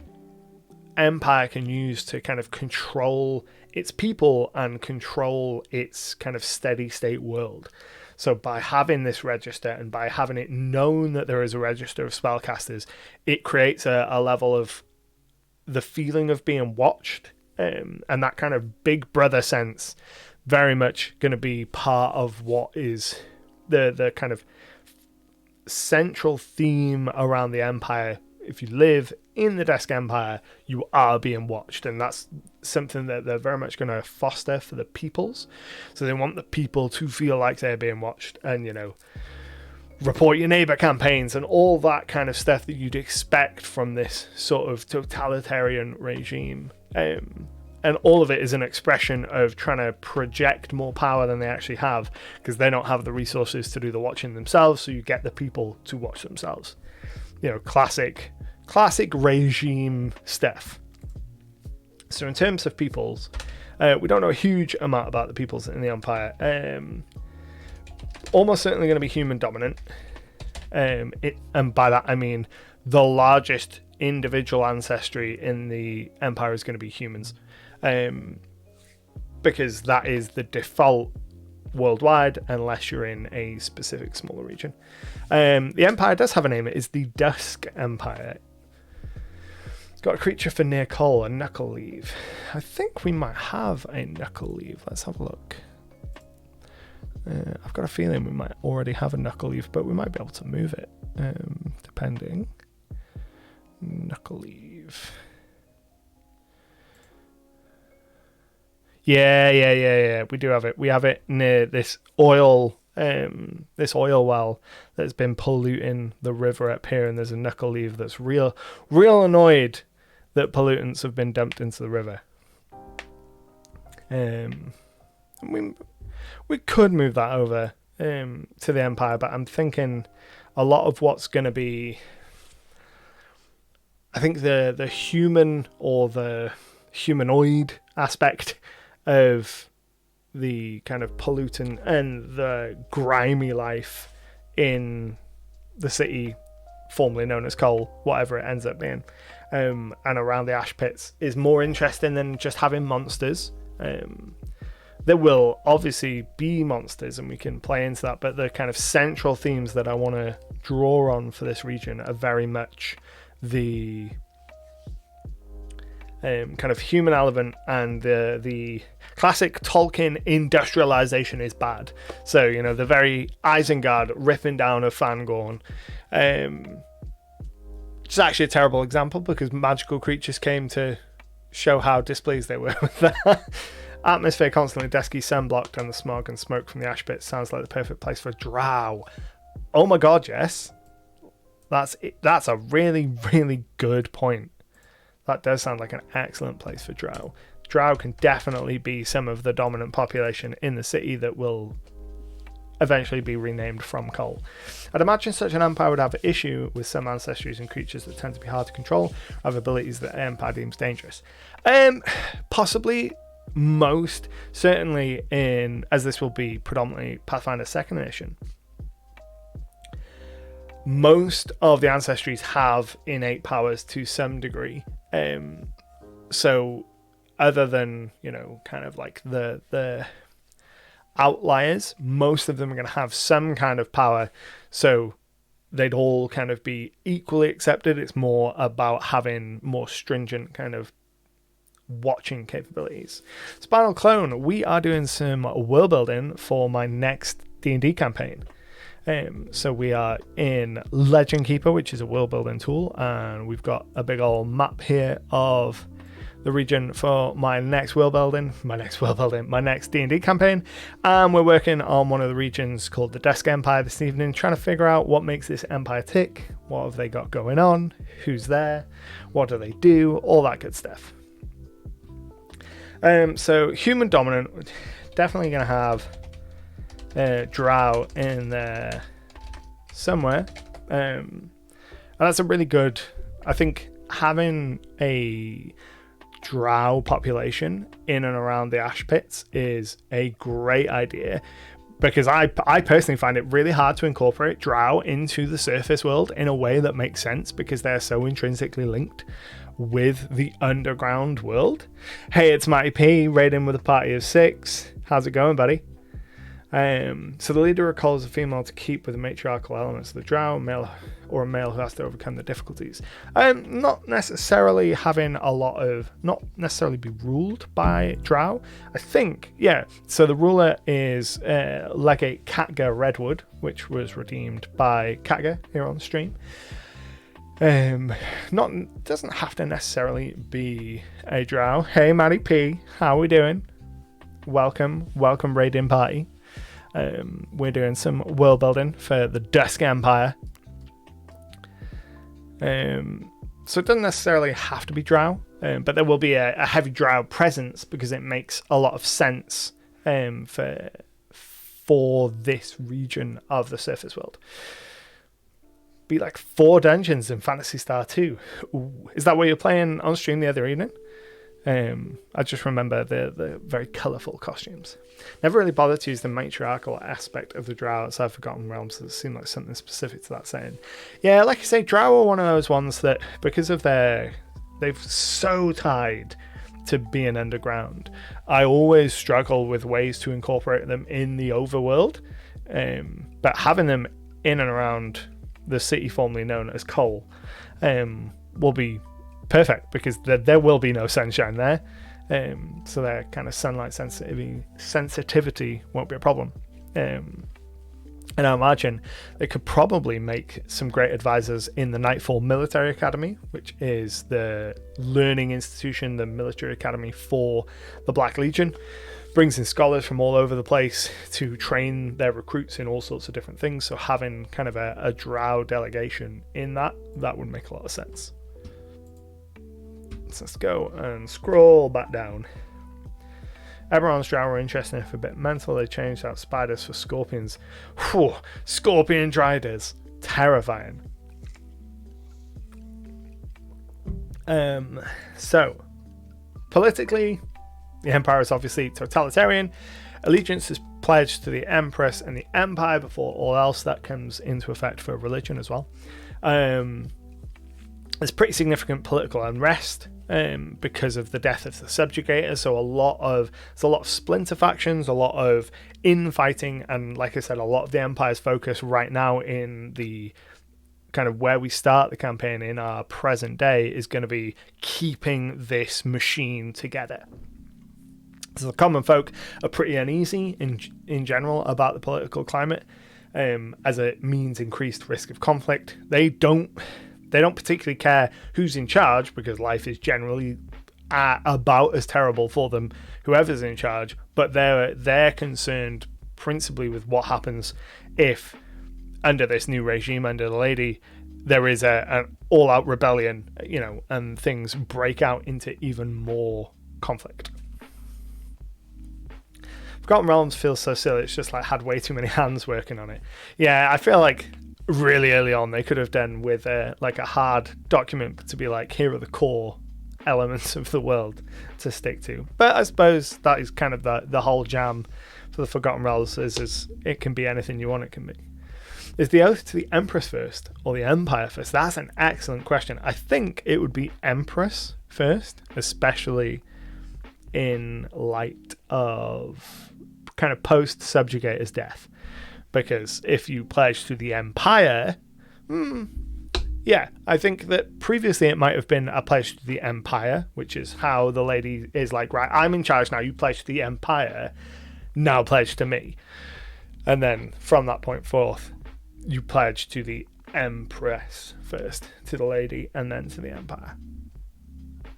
Empire can use to kind of control its people and control its kind of steady state world. So by having this register and by having it known that there is a register of spellcasters, it creates a level of the feeling of being watched, and that kind of big brother sense very much going to be part of what is the kind of central theme around the Empire. If you live in the Dusk Empire, you are being watched, and that's something that they're very much going to foster for the peoples. So they want the people to feel like they're being watched, and report your neighbor campaigns and all that kind of stuff that you'd expect from this sort of totalitarian regime. And all of it is an expression of trying to project more power than they actually have, because they don't have the resources to do the watching themselves, so you get the people to watch themselves. You know, classic regime stuff. So in terms of peoples, we don't know a huge amount about the peoples in the Empire. Almost certainly going to be human dominant. And by that I mean the largest individual ancestry in the Empire is going to be humans. Because that is the default worldwide, unless you're in a specific smaller region. The Empire does have a name. It is the Dusk Empire. It's got a creature for near coal, a knuckle leaf. I think we might have a knuckle leaf. Let's have a look. I've got a feeling we might already have a knuckle leaf, but we might be able to move it, depending. Knuckle leaf. Yeah. We do have it. We have it near this oil well that's been polluting the river up here, and there's a knuckle leaf that's real annoyed that pollutants have been dumped into the river. We could move that over to the Empire, but I'm thinking a lot of what's going to be, I think the human or the humanoid aspect of the kind of pollutant and the grimy life in the city formerly known as Coal, whatever it ends up being, and around the ash pits is more interesting than just having monsters. There will obviously be monsters and we can play into that, but the kind of central themes that I want to draw on for this region are very much the kind of human element and the classic Tolkien industrialization is bad. So, you know, the very Isengard ripping down of Fangorn. It's actually a terrible example because magical creatures came to show how displeased they were with that. Atmosphere constantly dusky, sun-blocked, and the smog and smoke from the ash pit sounds like the perfect place for a drow. Oh my god, yes. That's a really, really good point. That does sound like an excellent place for drow. Drow can definitely be some of the dominant population in the city that will eventually be renamed from Coal. I'd imagine such an empire would have an issue with some ancestries and creatures that tend to be hard to control, have abilities that the empire deems dangerous. Possibly. Most certainly as this will be predominantly Pathfinder 2nd edition, most of the ancestries have innate powers to some degree. So other than, you know, kind of like the outliers, most of them are going to have some kind of power, so they'd all kind of be equally accepted. It's more about having more stringent kind of watching capabilities. Spinal Clone, we are doing some world building for my next D&D campaign. So we are in Legend Keeper, which is a world building tool, and we've got a big old map here of the region for my next D&D campaign, and we're working on one of the regions called the Dusk Empire this evening, trying to figure out what makes this empire tick, what have they got going on, who's there, what do they do, all that good stuff. So human dominant, definitely going to have drow in there somewhere, and that's a really good, I think having a drow population in and around the ash pits is a great idea, because I personally find it really hard to incorporate drow into the surface world in a way that makes sense, because they're so intrinsically linked with the underground world. Hey, it's Matty P, raiding with a party of 6. How's it going, buddy? So the leader recalls a female to keep with the matriarchal elements of the drow, male or a male who has to overcome the difficulties. Not necessarily not necessarily be ruled by drow. I think, yeah. So the ruler is Legate Katga Redwood, which was redeemed by Katga here on the stream. Doesn't have to necessarily be a drow. Hey, Matty P, how we doing? Welcome raiding party. we're doing some world building for the Dusk Empire. So it doesn't necessarily have to be drow, but there will be a heavy drow presence because it makes a lot of sense for this region of the surface world. Be like 4 dungeons in Phantasy Star 2. Ooh. Is that what you're playing on stream the other evening? I just remember the very colourful costumes. Never really bothered to use the matriarchal aspect of the drow outside Forgotten Realms. It seemed like something specific to that setting. Yeah, like I say, drow are one of those ones that, because of they've so tied to being underground, I always struggle with ways to incorporate them in the overworld. But having them in and around the city formerly known as Cole will be perfect, because there will be no sunshine there, so their kind of sunlight sensitivity won't be a problem. And I imagine they could probably make some great advisors in the Nightfall Military Academy, which is the learning institution, the military academy for the Black Legion. Brings in scholars from all over the place to train their recruits in all sorts of different things. So having kind of a drow delegation in that would make a lot of sense. So let's go and scroll back down. Eberron's drow were interesting if a bit mental. They changed out spiders for scorpions. Whew, scorpion driders. Terrifying. So, politically, the Empire is obviously totalitarian. Allegiance is pledged to the Empress and the Empire before all else. That comes into effect for religion as well. There's pretty significant political unrest because of the death of the subjugator. So there's a lot of splinter factions, a lot of infighting, and like I said, a lot of the Empire's focus right now in the kind of where we start the campaign in our present day is going to be keeping this machine together. So the common folk are pretty uneasy in general about the political climate, as it means increased risk of conflict. They don't particularly care who's in charge, because life is generally about as terrible for them, whoever's in charge. But they're concerned principally with what happens if, under this new regime, under the lady, there is an all-out rebellion, and things break out into even more conflict. Forgotten Realms feels so silly. It's just like had way too many hands working on it. Yeah, I feel like really early on they could have done with like a hard document to be like, here are the core elements of the world to stick to. But I suppose that is kind of the whole jam for the Forgotten Realms, is it can be anything you want it can be. Is the oath to the Empress first or the Empire first? That's an excellent question. I think it would be Empress first, especially in light of kind of post-subjugator's death. Because if you pledge to the Empire, yeah, I think that previously it might have been a pledge to the Empire, which is how the lady is like, right, I'm in charge now, you pledge to the Empire, now pledge to me. And then from that point forth, you pledge to the Empress first, to the lady, and then to the Empire.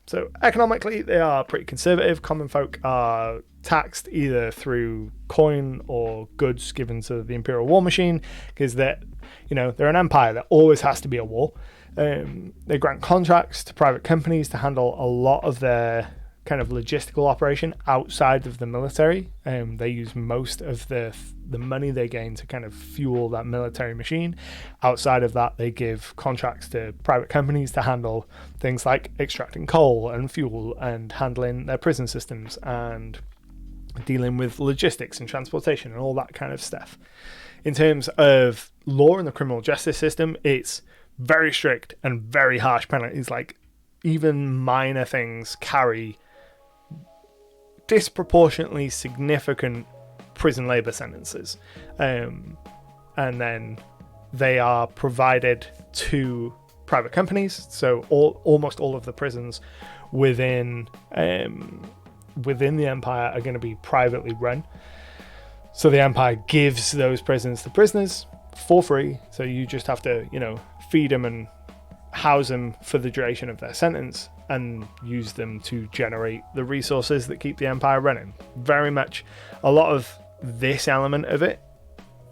So economically, they are pretty conservative. Common folk are taxed either through coin or goods given to the Imperial War Machine, because they're an empire. There always has to be a war. They grant contracts to private companies to handle a lot of their kind of logistical operation outside of the military. They use most of the money they gain to kind of fuel that military machine. Outside of that, they give contracts to private companies to handle things like extracting coal and fuel and handling their prison systems and dealing with logistics and transportation and all that kind of stuff. In terms of law and the criminal justice system, it's very strict and very harsh penalties. Like, even minor things carry disproportionately significant prison labor sentences, and then they are provided to private companies. So almost all of the prisons within the Empire are going to be privately run. So the Empire gives those prisons to prisoners for free. So you just have to, feed them and house them for the duration of their sentence and use them to generate the resources that keep the Empire running. Very much a lot of this element of it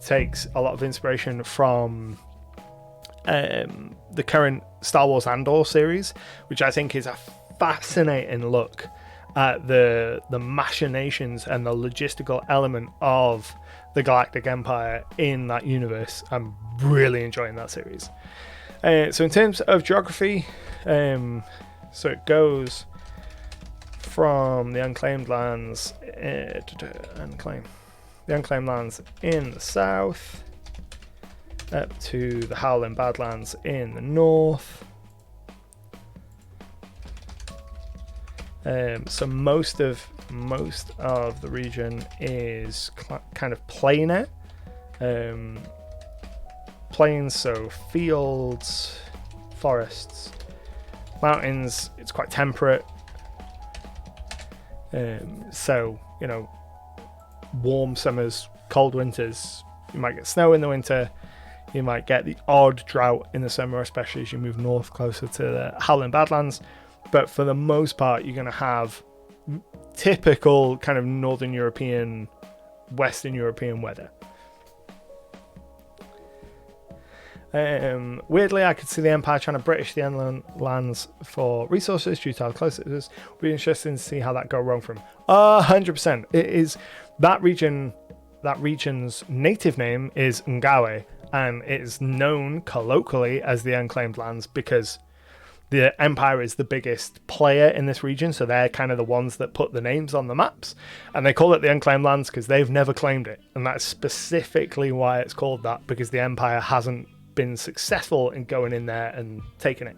takes a lot of inspiration from the current Star Wars Andor series, which I think is a fascinating look at the machinations and the logistical element of the Galactic Empire in that universe. I'm really enjoying that series. So in terms of geography, so it goes from the unclaimed lands, the unclaimed lands in the south, up to the Howling Badlands in the north. So most of the region is kind of plainer, plains, so fields, forests, mountains. It's quite temperate. So, you know, warm summers, cold winters. You might get snow in the winter. You might get the odd drought in the summer, especially as you move north closer to the Howling Badlands. But for the most part, you're going to have typical kind of Northern European, Western European weather. Weirdly, I could see the Empire trying to British the inland lands for resources due to how close it is. It'll be interesting to see how that go wrong from 100%. It is that region. That region's native name is Ngawe, and it is known colloquially as the Unclaimed Lands because the Empire is the biggest player in this region, so they're kind of the ones that put the names on the maps, and they call it the Unclaimed Lands because they've never claimed it, and that's specifically why it's called that, because the Empire hasn't been successful in going in there and taking it.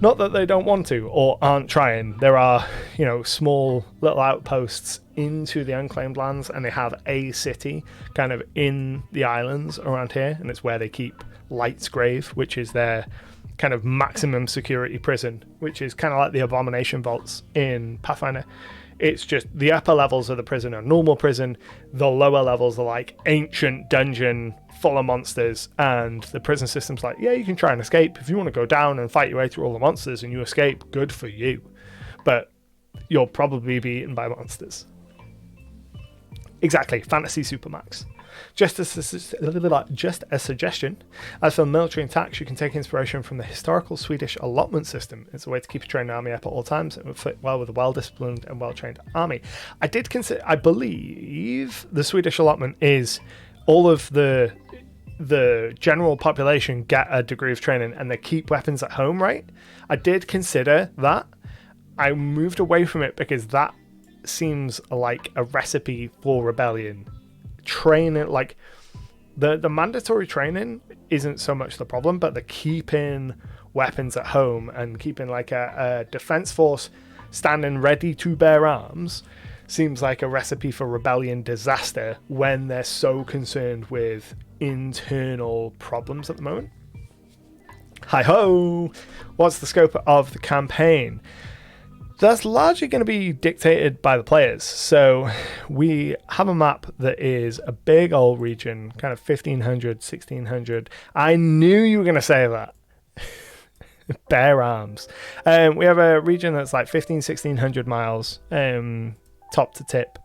Not that they don't want to or aren't trying. There are, you know, small little outposts into the Unclaimed Lands, and they have a city kind of in the islands around here, and it's where they keep Light's Grave, which is their kind of maximum security prison, which is kind of like the Abomination Vaults in Pathfinder. It's just the upper levels of the prison are normal prison, the lower levels are like ancient dungeon full of monsters, and the prison system's like, yeah, you can try and escape. If you want to go down and fight your way through all the monsters and you escape, good for you. But you'll probably be eaten by monsters. Exactly, Fantasy Supermax. Just a suggestion, as for military and tax, you can take inspiration from the historical Swedish allotment system. It's a way to keep a trained army up at all times. It would fit well with a well-disciplined and well-trained army. I believe the Swedish allotment is all of the general population get a degree of training and they keep weapons at home, right? I did consider that. I moved away from it because that seems like a recipe for rebellion. Training, like the mandatory training isn't so much the problem, but the keeping weapons at home and keeping like a defense force standing ready to bear arms seems like a recipe for rebellion disaster when they're so concerned with internal problems at the moment. Hi-ho! What's the scope of the campaign? That's largely going to be dictated by the players. So we have a map that is a big old region, kind of 1500, 1600. I knew you were going to say that. Bare arms. We have a region that's like 1600 miles top to tip.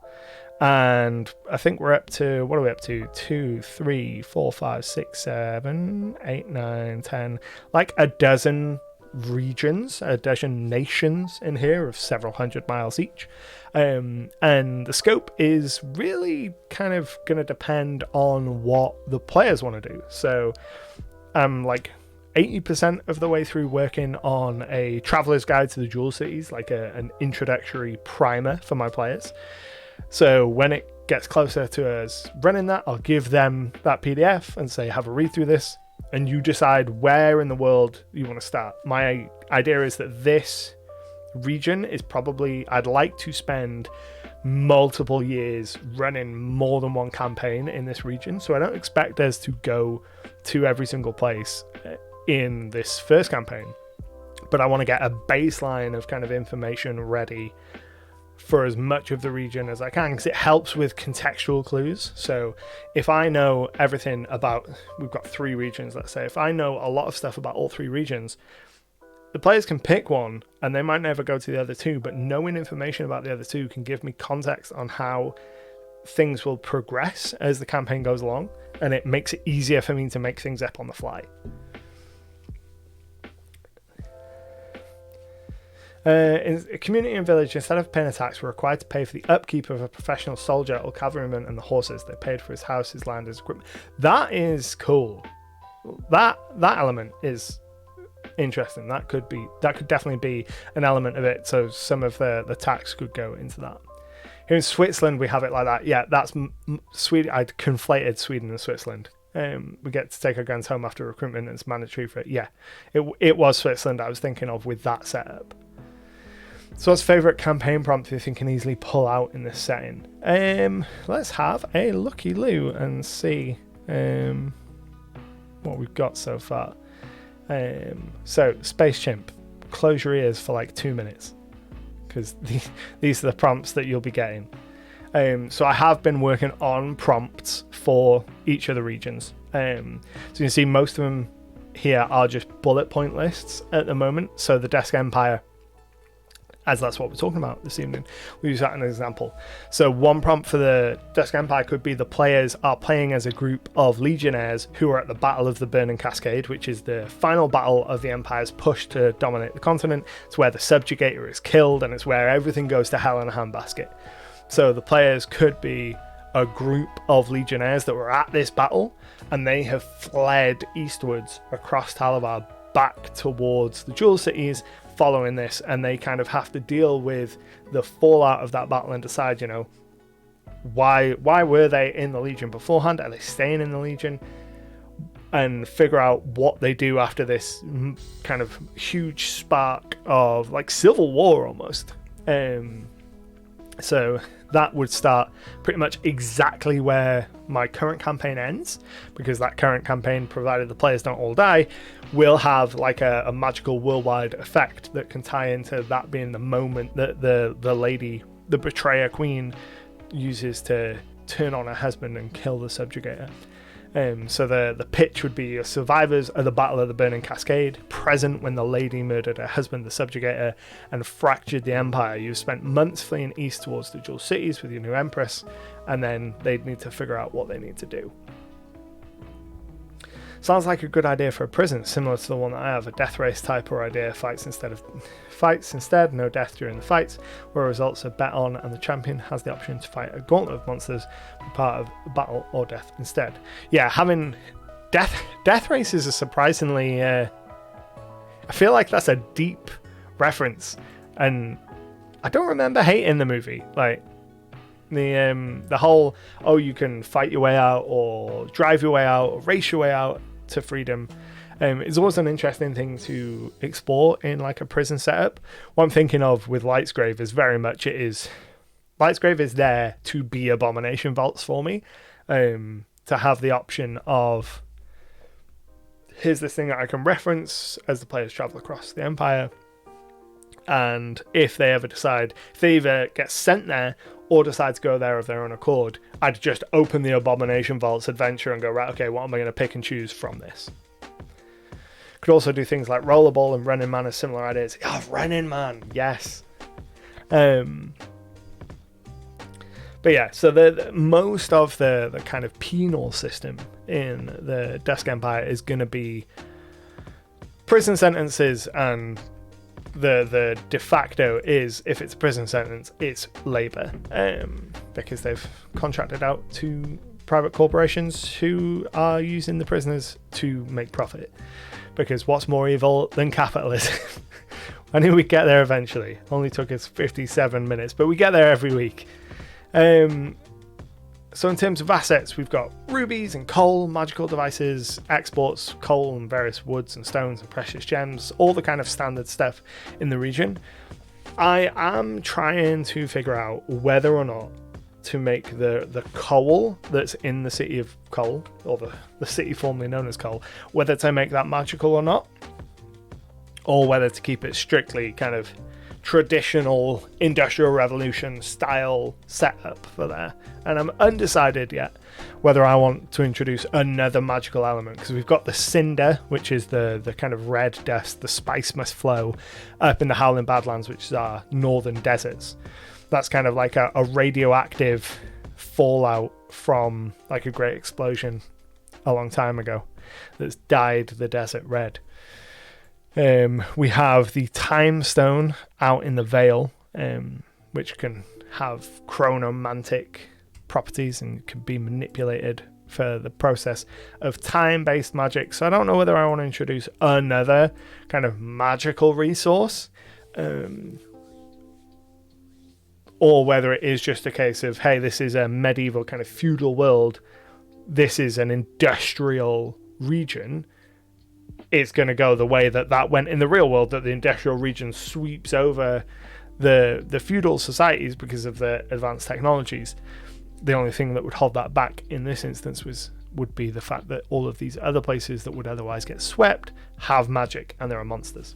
And I think we're up to, what are we up to? 2, 3, 4, 5, 6, 7, 8, 9, 10. Like a dozen regions, a dozen nations in here of several hundred miles each. And the scope is really kind of going to depend on what the players want to do. So I'm like 80% of the way through working on a traveler's guide to the Jewel Cities, like an introductory primer for my players. So when it gets closer to us running that, I'll give them that PDF and say, have a read through this, and you decide where in the world you want to start. My idea is that this region is probably, I'd like to spend multiple years running more than one campaign in this region. So I don't expect us to go to every single place in this first campaign, but I want to get a baseline of kind of information ready for as much of the region as I can, because it helps with contextual clues. So if I know everything about, we've got 3 regions, let's say, if I know a lot of stuff about all 3 regions, the players can pick one and they might never go to the other 2, but knowing information about the other 2 can give me context on how things will progress as the campaign goes along, and it makes it easier for me to make things up on the fly. In a community and village, instead of paying a tax, were required to pay for the upkeep of a professional soldier or cavalryman and the horses. They paid for his house, his land, his equipment. That is cool. That element is interesting. That could definitely be an element of it. So some of the tax could go into that. Here in Switzerland, we have it like that. Yeah, that's Sweden. I'd conflated Sweden and Switzerland. We get to take our guns home after recruitment, and it's mandatory for it. Yeah, it was Switzerland I was thinking of with that setup. So what's favourite campaign prompt you think can easily pull out in this setting? Let's have a looky loo and see what we've got so far. So Space Chimp, close your ears for like 2 minutes, because these are the prompts that you'll be getting. So I have been working on prompts for each of the regions. So you can see most of them here are just bullet point lists at the moment. So the Dusk Empire, as that's what we're talking about this evening, we use that as an example. So one prompt for the Dusk Empire could be the players are playing as a group of legionnaires who are at the Battle of the Burning Cascade, which is the final battle of the Empire's push to dominate the continent. It's where the subjugator is killed, and it's where everything goes to hell in a handbasket. So the players could be a group of legionnaires that were at this battle, and they have fled eastwards across Talabar back towards the Jewel Cities following this, and they kind of have to deal with the fallout of that battle and decide, you know, why were they in the Legion beforehand? Are they staying in the Legion? And figure out what they do after this kind of huge spark of like civil war almost. So that would start pretty much exactly where my current campaign ends, because that current campaign, provided the players don't all die, will have like a magical worldwide effect that can tie into that being the moment that the lady, the betrayer queen, uses to turn on her husband and kill the subjugator. So the pitch would be survivors of the Battle of the Burning Cascade, present when the lady murdered her husband, the subjugator, and fractured the empire. You've spent months fleeing east towards the Jewel Cities with your new empress, and then they'd need to figure out what they need to do. Sounds like a good idea for a prison, similar to the one that I have, a death race type or idea, fights instead, no death during the fights, where results are bet on and the champion has the option to fight a gauntlet of monsters, be part of a battle or death instead. Yeah, having death races is surprisingly, I feel like that's a deep reference, and I don't remember hating the movie. Like, the whole, oh, you can fight your way out or drive your way out or race your way out to freedom, is always an interesting thing to explore in like a prison setup. What I'm thinking of with Lightsgrave is very much Lightsgrave is there to be abomination vaults for me, to have the option of, here's this thing that I can reference as the players travel across the Empire, and if they either get sent there or decide to go there of their own accord, I'd just open the Abomination Vaults adventure and go, right, okay, what am I going to pick and choose from this? Could also do things like Rollerball and Running Man as similar ideas. Oh, Running Man, yes. But yeah, so the most of the kind of penal system in the Dusk Empire is going to be prison sentences, and the de facto is, if it's a prison sentence, it's labor, because they've contracted out to private corporations who are using the prisoners to make profit, because what's more evil than capitalism? I knew we'd get there eventually. Only took us 57 minutes, but we get there every week. So in terms of assets, we've got rubies and coal, magical devices, exports, coal and various woods and stones and precious gems, all the kind of standard stuff in the region. I am trying to figure out whether or not to make the coal that's in the city of Coal, or the city formerly known as Coal, whether to make that magical or not, or whether to keep it strictly kind of traditional Industrial Revolution style setup for there. And I'm undecided yet whether I want to introduce another magical element, because we've got the cinder, which is the kind of red dust, the spice must flow up in the Howling Badlands, which is our northern deserts. That's kind of like a radioactive fallout from like a great explosion a long time ago that's dyed the desert red. We have the time stone out in the Vale, which can have chronomantic properties and can be manipulated for the process of time-based magic. So I don't know whether I want to introduce another kind of magical resource, or whether it is just a case of, hey, this is a medieval kind of feudal world, this is an industrial region. It's going to go the way that went in the real world, that the industrial region sweeps over the feudal societies because of the advanced technologies. The only thing that would hold that back in this instance would be the fact that all of these other places that would otherwise get swept have magic, and there are monsters.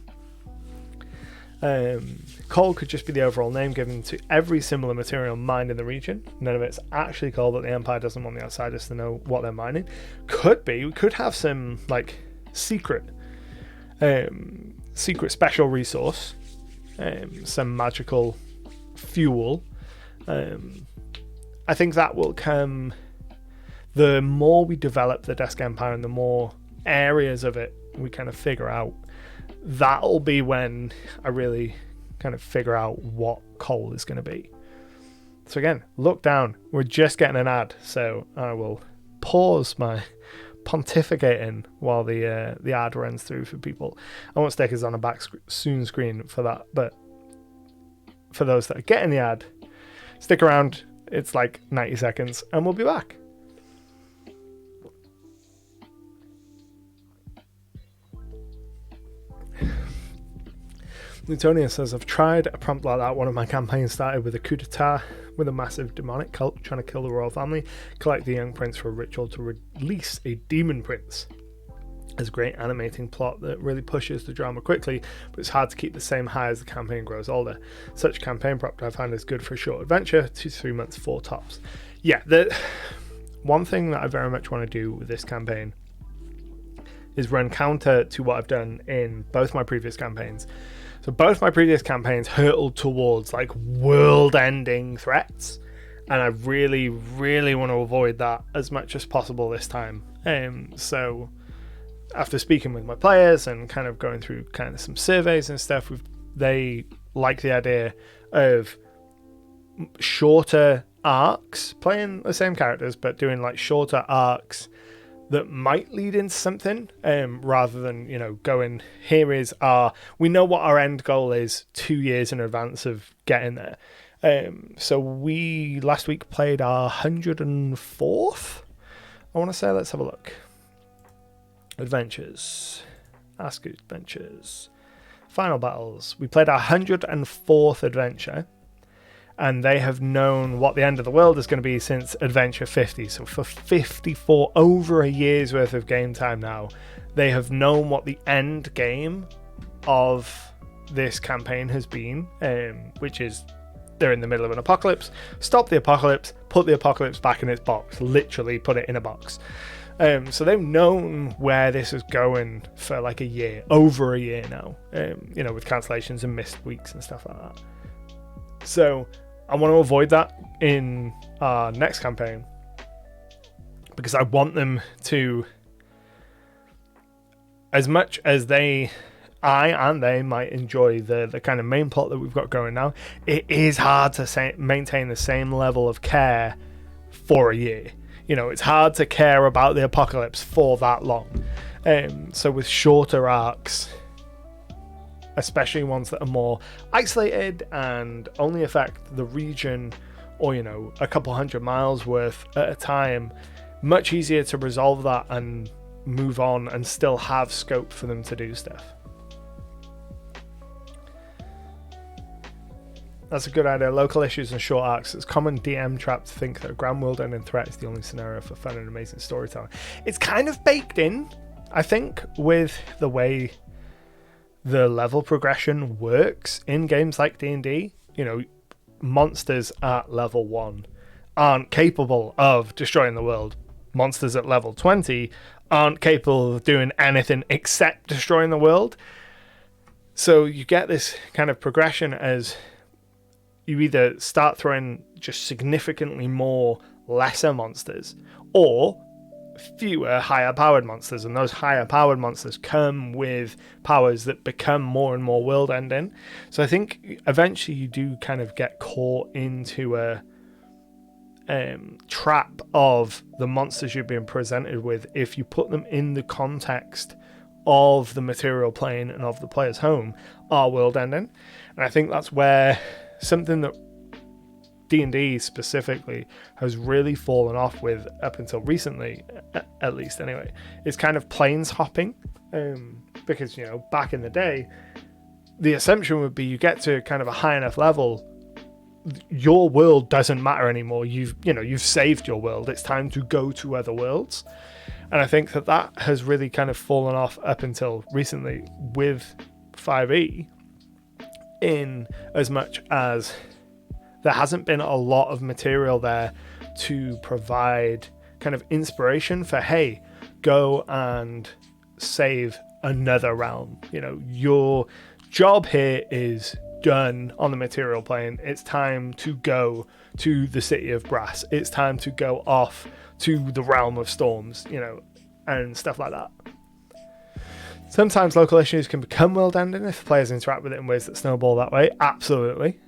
Coal could just be the overall name given to every similar material mined in the region. None of it's actually coal, but the Empire doesn't want the outsiders to know what they're mining. Could be, we could have some like secret special resource, some magical fuel. I think that will come the more we develop the Dusk Empire and the more areas of it we kind of figure out. That'll be when I really kind of figure out what coal is going to be. So again, look down. We're just getting an ad, so I will pause my pontificating while the ad runs through for people. I won't stick us on a back soon screen for that, but for those that are getting the ad, stick around. It's like 90 seconds and we'll be back. Lutonia says, I've tried a prompt like that. One of my campaigns started with a coup d'etat with a massive demonic cult trying to kill the royal family, collect the young prince for a ritual to release a demon prince. There's a great animating plot that really pushes the drama quickly, but it's hard to keep the same high as the campaign grows older. Such campaign prompt I find is good for a short adventure, 2 to 3 months, 4 tops. Yeah, the one thing that I very much want to do with this campaign is run counter to what I've done in both my previous campaigns. So both my previous campaigns hurtled towards like world-ending threats, and I really, really want to avoid that as much as possible this time. So after speaking with my players and kind of going through kind of some surveys and stuff, they like the idea of shorter arcs, playing the same characters but doing like shorter arcs that might lead into something, rather than, going, we know what our end goal is 2 years in advance of getting there. So we last week played our 104th, I want to say. Let's have a look. Adventures. Ask Adventures. Final battles. We played our 104th adventure, and they have known what the end of the world is going to be since adventure 50. So for 54, over a year's worth of game time now, they have known what the end game of this campaign has been, which is they're in the middle of an apocalypse. Stop the apocalypse, put the apocalypse back in its box. Literally put it in a box. So they've known where this is going for like a year, over a year now, with cancellations and missed weeks and stuff like that. So I want to avoid that in our next campaign, because I want them to, as much as I and they might enjoy the kind of main plot that we've got going now, it is hard to maintain the same level of care for a year. It's hard to care about the apocalypse for that long. So with shorter arcs, especially ones that are more isolated and only affect the region or, a couple 100 miles worth at a time, much easier to resolve that and move on and still have scope for them to do stuff. That's a good idea. Local issues and short arcs. It's common DM trap to think that a grand world ending threat is the only scenario for fun and amazing storytelling. It's kind of baked in, I think, with the way the level progression works in games like D&D. Monsters at level 1 aren't capable of destroying the world. Monsters at level 20 aren't capable of doing anything except destroying the world. So you get this kind of progression as you either start throwing just significantly more lesser monsters, or fewer higher powered monsters, and those higher powered monsters come with powers that become more and more world ending. So I think eventually you do kind of get caught into a trap of the monsters you're being presented with if you put them in the context of the material plane and of the player's home are world ending. And I think that's where something that D&D specifically has really fallen off with up until recently, at least anyway, is kind of planes hopping. Because, you know, back in the day, the assumption would be you get to kind of a high enough level, your world doesn't matter anymore. You've saved your world. It's time to go to other worlds. And I think that has really kind of fallen off up until recently with 5e, in as much as there hasn't been a lot of material there to provide kind of inspiration for, hey, go and save another realm. You know, your job here is done on the material plane. It's time to go to the City of Brass. It's time to go off to the Realm of Storms, you know, and stuff like that. Sometimes local issues can become world ending if the players interact with it in ways that snowball that way. Absolutely.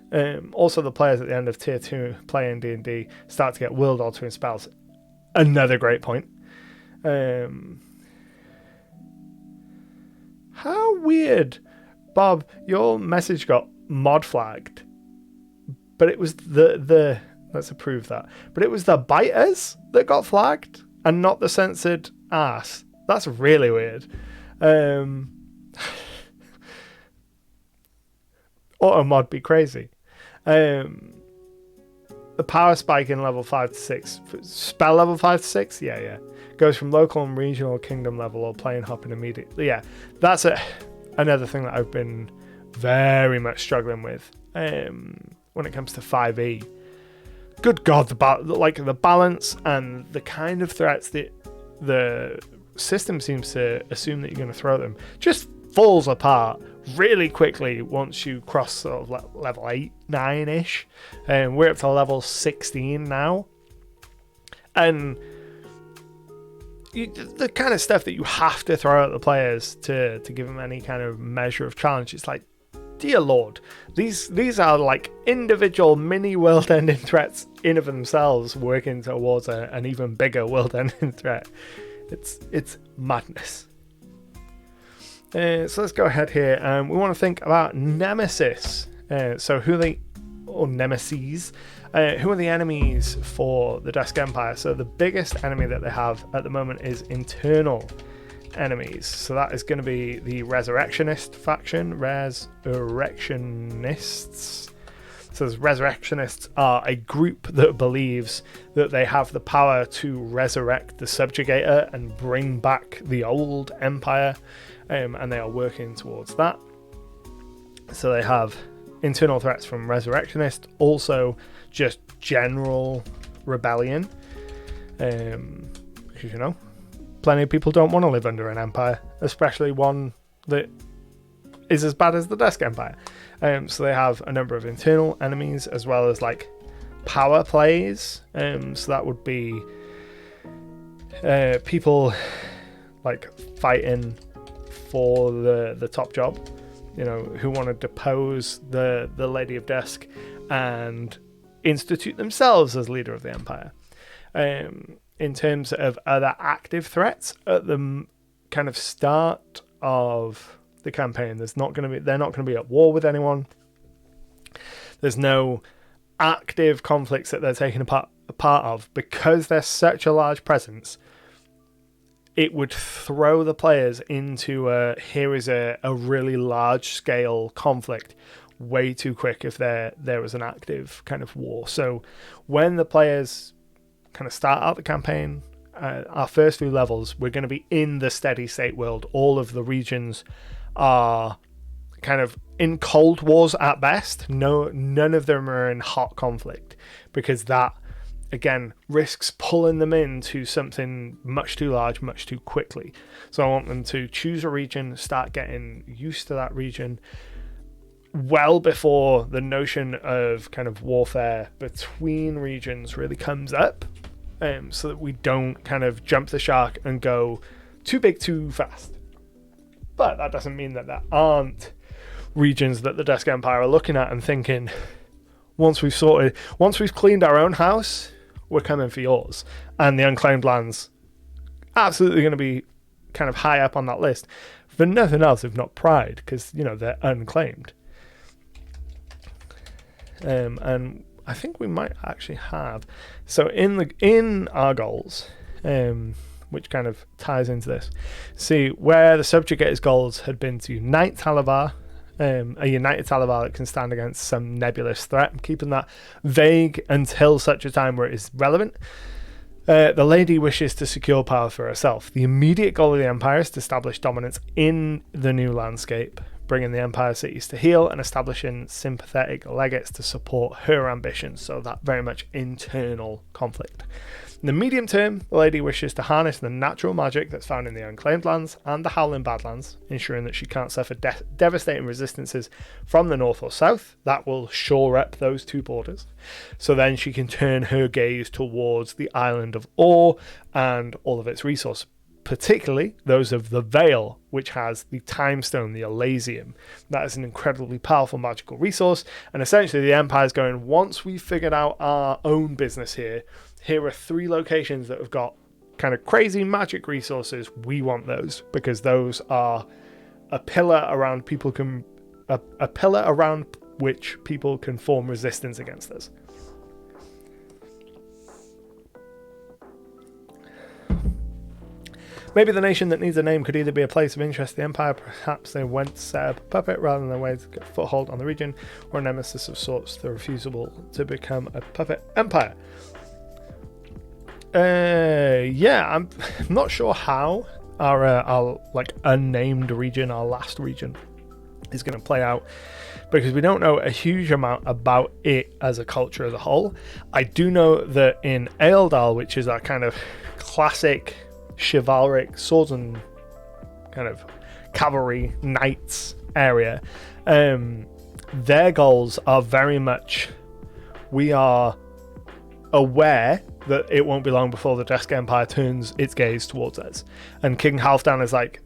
Also, the players at the end of Tier 2 playing D&D start to get world altering spells. Another great point. How weird, Bob, your message got mod flagged, but it was the let's approve that. But it was the biters that got flagged and not the censored ass. That's really weird. Auto mod be crazy. The power spike in level 5 to 6, spell level 5 to 6, yeah, goes from local and regional kingdom level or plane hopping immediately. Yeah, that's another thing that I've been very much struggling with when it comes to 5e. Good God, the balance and the kind of threats that the system seems to assume that you're going to throw them just falls apart really quickly once you cross sort of level 8, 9-ish. We're up to level 16 now. And the kind of stuff that you have to throw at the players to give them any kind of measure of challenge, it's like, dear Lord, these are like individual mini world-ending threats in of themselves working towards an even bigger world-ending threat. It's madness. So let's go ahead here. We want to think about Nemesis. So who are Nemesis? Who are the enemies for the Dusk Empire? So the biggest enemy that they have at the moment is internal enemies. So that is going to be the Resurrectionist faction. Resurrectionists. So the Resurrectionists are a group that believes that they have the power to resurrect the Subjugator and bring back the old empire, and they are working towards that. So they have internal threats from Resurrectionists, also just general rebellion, because, you know, plenty of people don't want to live under an empire, especially one that is as bad as the Dusk Empire. So they have a number of internal enemies as well as like power plays. So that would be people like fighting for the top job, you know, who want to depose the Lady of Dusk and institute themselves as leader of the empire. In terms of other active threats at the kind of start of the campaign, they're not going to be at war with anyone. There's no active conflicts that they're taking a part of, because they're such a large presence. It would throw the players into here is a really large scale conflict way too quick if there was an active kind of war. So when the players kind of start out the campaign, our first few levels, we're going to be in the steady state world. All of the regions are kind of in cold wars at best. None of them are in hot conflict, because that, again, risks pulling them into something much too large, much too quickly. So I want them to choose a region, start getting used to that region well before the notion of kind of warfare between regions really comes up. so that we don't kind of jump the shark and go too big too fast. But that doesn't mean that there aren't regions that the Dusk Empire are looking at and thinking, once we've cleaned our own house, we're coming for yours. And the unclaimed lands absolutely going to be kind of high up on that list for nothing else if not pride, because they're unclaimed. And I think we might actually have, so in our goals, which kind of ties into this, see where the subjugators' goals had been to unite Talavar, a united Talavar that can stand against some nebulous threat, keeping that vague until such a time where it is relevant. The lady wishes to secure power for herself. The immediate goal of the Empire is to establish dominance in the new landscape, bringing the Empire cities to heel and establishing sympathetic legates to support her ambitions, so that very much internal conflict. In the medium term, the lady wishes to harness the natural magic that's found in the unclaimed lands and the Howling Badlands, ensuring that she can't suffer devastating resistances from the north or south. That will shore up those two borders. So then she can turn her gaze towards the island of Ore and all of its resources, particularly those of the Vale, which has the Time Stone, the Elysium. That is an incredibly powerful magical resource, and essentially the Empire's going, once we've figured out our own business here are 3 locations that have got kind of crazy magic resources. We want those, because those are a pillar around a pillar around which people can form resistance against us. Maybe the nation that needs a name could either be a place of interest to the Empire, perhaps they went to set up a puppet rather than a way to get a foothold on the region, or a nemesis of sorts, the refusal to become a puppet empire. I'm not sure how our like unnamed region, our last region, is going to play out, because we don't know a huge amount about it as a culture as a whole. I do know that in Eildal, which is our kind of classic chivalric swords and kind of cavalry knights area, their goals are very much, we are aware that it won't be long before the Dusk Empire turns its gaze towards us, and King Halfdan is like,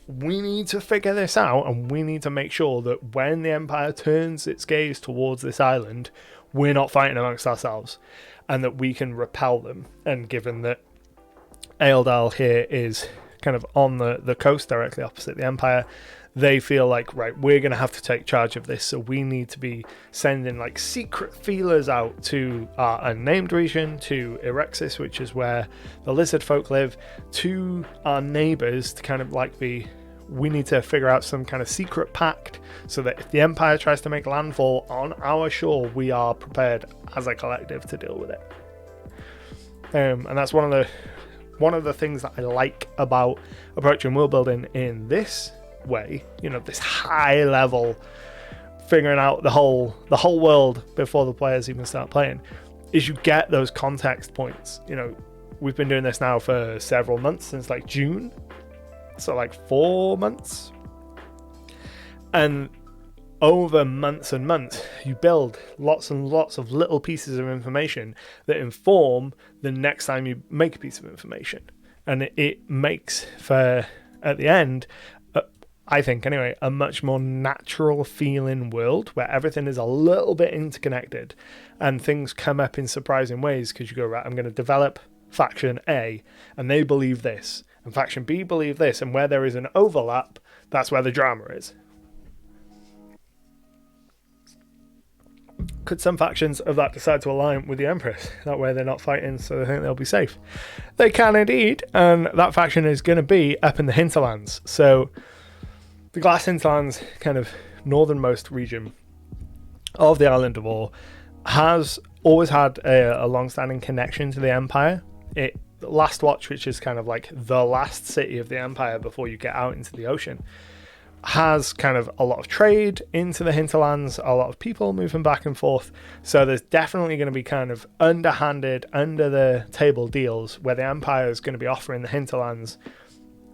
we need to figure this out, and we need to make sure that when the Empire turns its gaze towards this island, we're not fighting amongst ourselves, and that we can repel them. And given that Eildal here is kind of on the coast directly opposite the Empire, they feel like, right, we're going to have to take charge of this, so we need to be sending like secret feelers out to our unnamed region, to Erexis, which is where the lizard folk live, to our neighbors, to kind of like we need to figure out some kind of secret pact, so that if the Empire tries to make landfall on our shore, we are prepared as a collective to deal with it. And that's one of the things that I like about approaching world building in this way, this high level, figuring out the whole world before the players even start playing, is you get those context points. We've been doing this now for several months, since like June, so like 4 months, and over months and months you build lots and lots of little pieces of information that inform the next time you make a piece of information, and it makes for, at the end, I think anyway, a much more natural feeling world where everything is a little bit interconnected and things come up in surprising ways, because you go, right, I'm going to develop faction A and they believe this, and faction B believe this, and where there is an overlap, that's where the drama is. Could some factions of that decide to align with the Empress? That way they're not fighting, so they think they'll be safe. They can indeed, and that faction is going to be up in the hinterlands. So the Glass Hinterlands, kind of northernmost region of the island of Ore, has always had a long-standing connection to the Empire. Last Watch, which is kind of like the last city of the Empire before you get out into the ocean, has kind of a lot of trade into the hinterlands, a lot of people moving back and forth. So there's definitely going to be kind of underhanded, under the table deals where the Empire is going to be offering the hinterlands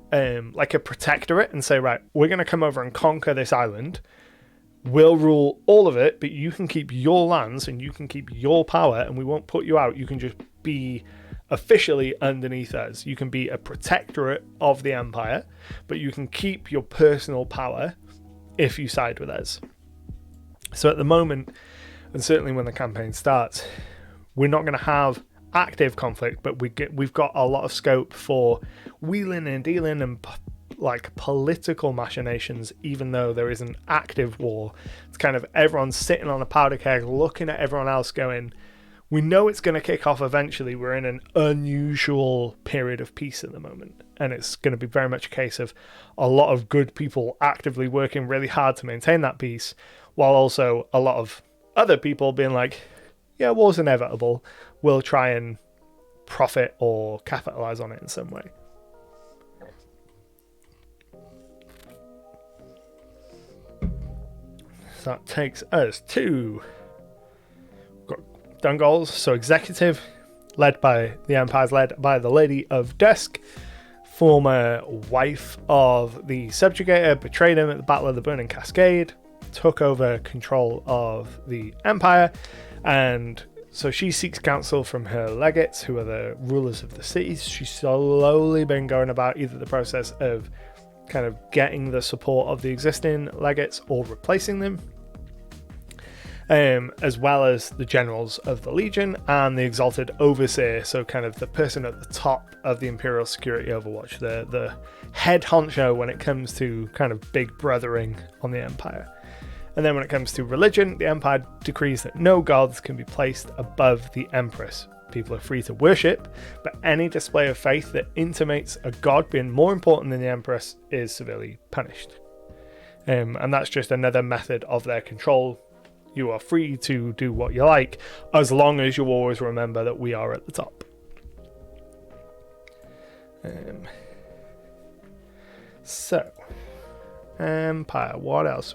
like a protectorate, and say, right, we're going to come over and conquer this island, we'll rule all of it, but you can keep your lands and you can keep your power, and we won't put you out. You can just be officially underneath us. You can be a protectorate of the Empire, but you can keep your personal power if you side with us. So at the moment, and certainly when the campaign starts, we're not going to have active conflict, but we've got a lot of scope for wheeling and dealing and like political machinations, even though there is an active war. It's kind of everyone sitting on a powder keg looking at everyone else going, we know it's going to kick off eventually. We're in an unusual period of peace at the moment, and it's going to be very much a case of a lot of good people actively working really hard to maintain that peace, while also a lot of other people being like, yeah, war's inevitable, we'll try and profit or capitalize on it in some way. So that takes us to done goals. So executive, led by the Empire's led by the Lady of Dusk, former wife of the subjugator, betrayed him at the Battle of the Burning Cascade, took over control of the Empire, and so she seeks counsel from her legates, who are the rulers of the cities. She's slowly been going about either the process of kind of getting the support of the existing legates or replacing them, as well as the generals of the Legion and the Exalted Overseer, so kind of the person at the top of the Imperial Security Overwatch, the head honcho when it comes to kind of big brothering on the Empire. And then when it comes to religion, the Empire decrees that no gods can be placed above the Empress. People are free to worship, but any display of faith that intimates a god being more important than the Empress is severely punished. And that's just another method of their control. You are free to do what you like, as long as you always remember that we are at the top. So, Empire, what else?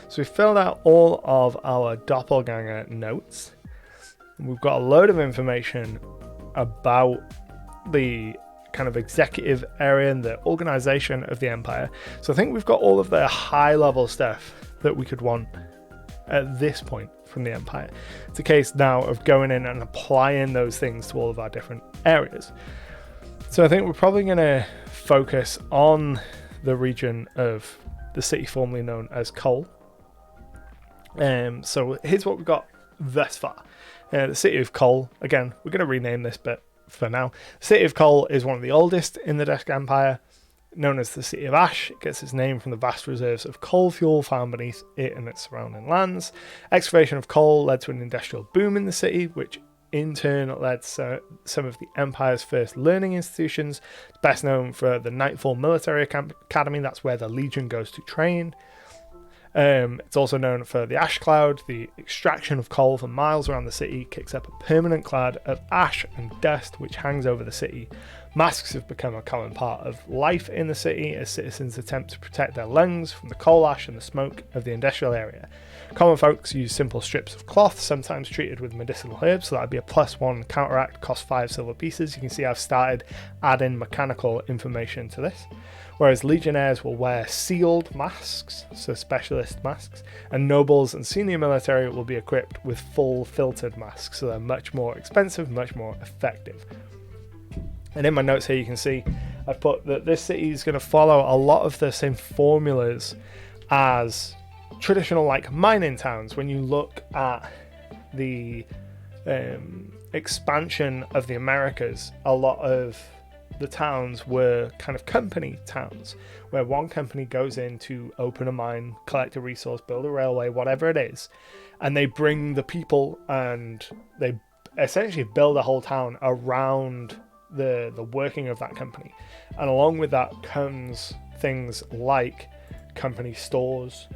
So we filled out all of our doppelganger notes. We've got a load of information about the kind of executive area and the organization of the Empire. So I think we've got all of the high level stuff that we could want at this point from the Empire. It's a case now of going in and applying those things to all of our different areas. So I think we're probably going to focus on the region of the city formerly known as Cole. So here's what we've got thus far. The city of Cole, again, we're going to rename this bit for now. The city of Cole is one of the oldest in the Dusk Empire, known as the City of Ash. It gets its name from the vast reserves of coal fuel found beneath it and its surrounding lands. Excavation of coal led to an industrial boom in the city, which in turn led to some of the Empire's first learning institutions. It's best known for the Nightfall Military Academy. That's where the Legion goes to train. It's also known for the ash cloud. The extraction of coal for miles around the city kicks up a permanent cloud of ash and dust which hangs over the city. Masks have become a common part of life in the city as citizens attempt to protect their lungs from the coal ash and the smoke of the industrial area. Common folks use simple strips of cloth, sometimes treated with medicinal herbs, so that'd be a +1 counteract, cost 5 silver pieces. You can see I've started adding mechanical information to this. Whereas legionnaires will wear sealed masks, so specialist masks, and nobles and senior military will be equipped with full filtered masks, so they're much more expensive, much more effective. And in my notes here you can see I've put that this city is going to follow a lot of the same formulas as traditional like mining towns. When you look at the expansion of the Americas, a lot of the towns were kind of company towns, where one company goes in to open a mine, collect a resource, build a railway, whatever it is, and they bring the people and they essentially build a whole town around the working of that company. And along with that comes things like company stores,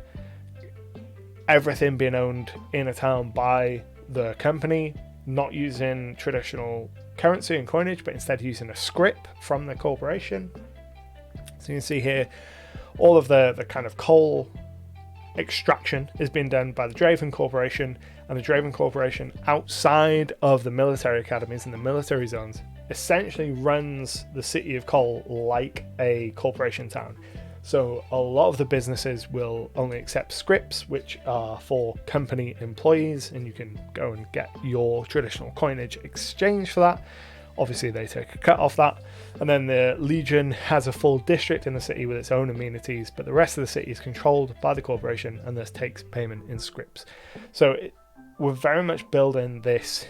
everything being owned in a town by the company, not using traditional currency and coinage, but instead using a scrip from the corporation. So you can see here all of the kind of coal extraction is being done by the Draven Corporation, and the Draven Corporation outside of the military academies and the military zones essentially runs the city of Cole like a corporation town. So a lot of the businesses will only accept scripts, which are for company employees, and you can go and get your traditional coinage exchanged for that. Obviously, they take a cut off that. And then the Legion has a full district in the city with its own amenities, but the rest of the city is controlled by the corporation and thus takes payment in scripts. So we're very much building this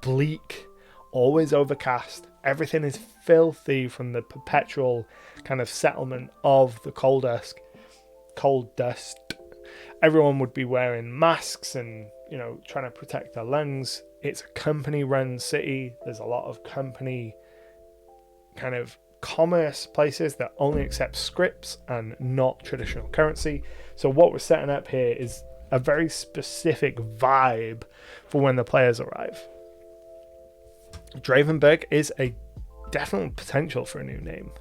bleak, always overcast. Everything is filthy from the perpetual kind of settlement of the coal dust. Everyone would be wearing masks and, trying to protect their lungs. It's a company-run city. There's a lot of company kind of commerce places that only accept scripts and not traditional currency. So what we're setting up here is a very specific vibe for when the players arrive. Dravenberg is a definite potential for a new name.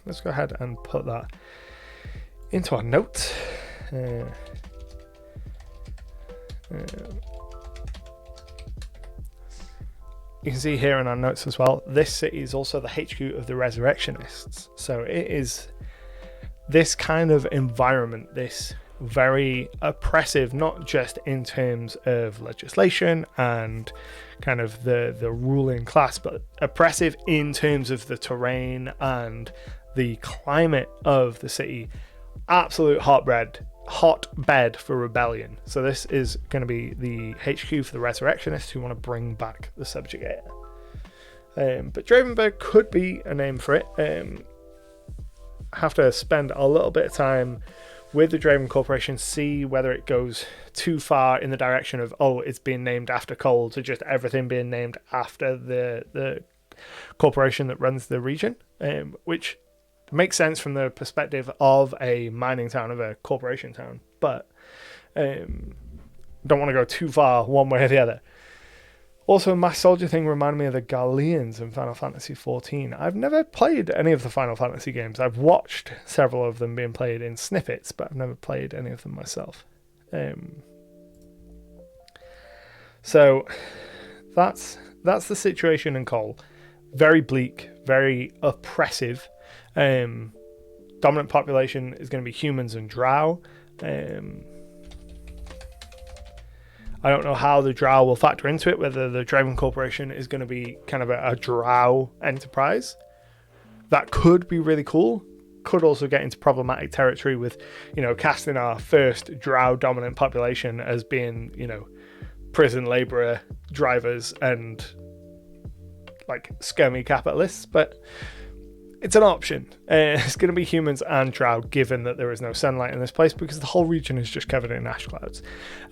Let's go ahead and put that into our notes. You can see here in our notes as well, this city is also the HQ of the Resurrectionists. So it is this kind of environment, this very oppressive, not just in terms of legislation and kind of the ruling class, but oppressive in terms of the terrain and the climate of the city. Absolute hotbed for rebellion. So this is going to be the HQ for the Resurrectionists who want to bring back the Subjugator. But Dravenberg could be a name for it. Have to spend a little bit of time with the Draven Corporation, see whether it goes too far in the direction of, it's being named after coal, to just everything being named after the corporation that runs the region, which makes sense from the perspective of a mining town, of a corporation town, but don't want to go too far one way or the other. Also, Mass Soldier thing reminded me of the Galileans in Final Fantasy XIV. I've never played any of the Final Fantasy games. I've watched several of them being played in snippets, but I've never played any of them myself. So that's the situation in Cole. Very bleak, very oppressive. Dominant population is going to be humans and drow. I don't know how the drow will factor into it, whether the Draven Corporation is going to be kind of a drow enterprise. That could be really cool. Could also get into problematic territory with, casting our first drow dominant population as being, prison labourer drivers and like scummy capitalists, but it's an option. It's going to be humans and drow, given that there is no sunlight in this place because the whole region is just covered in ash clouds.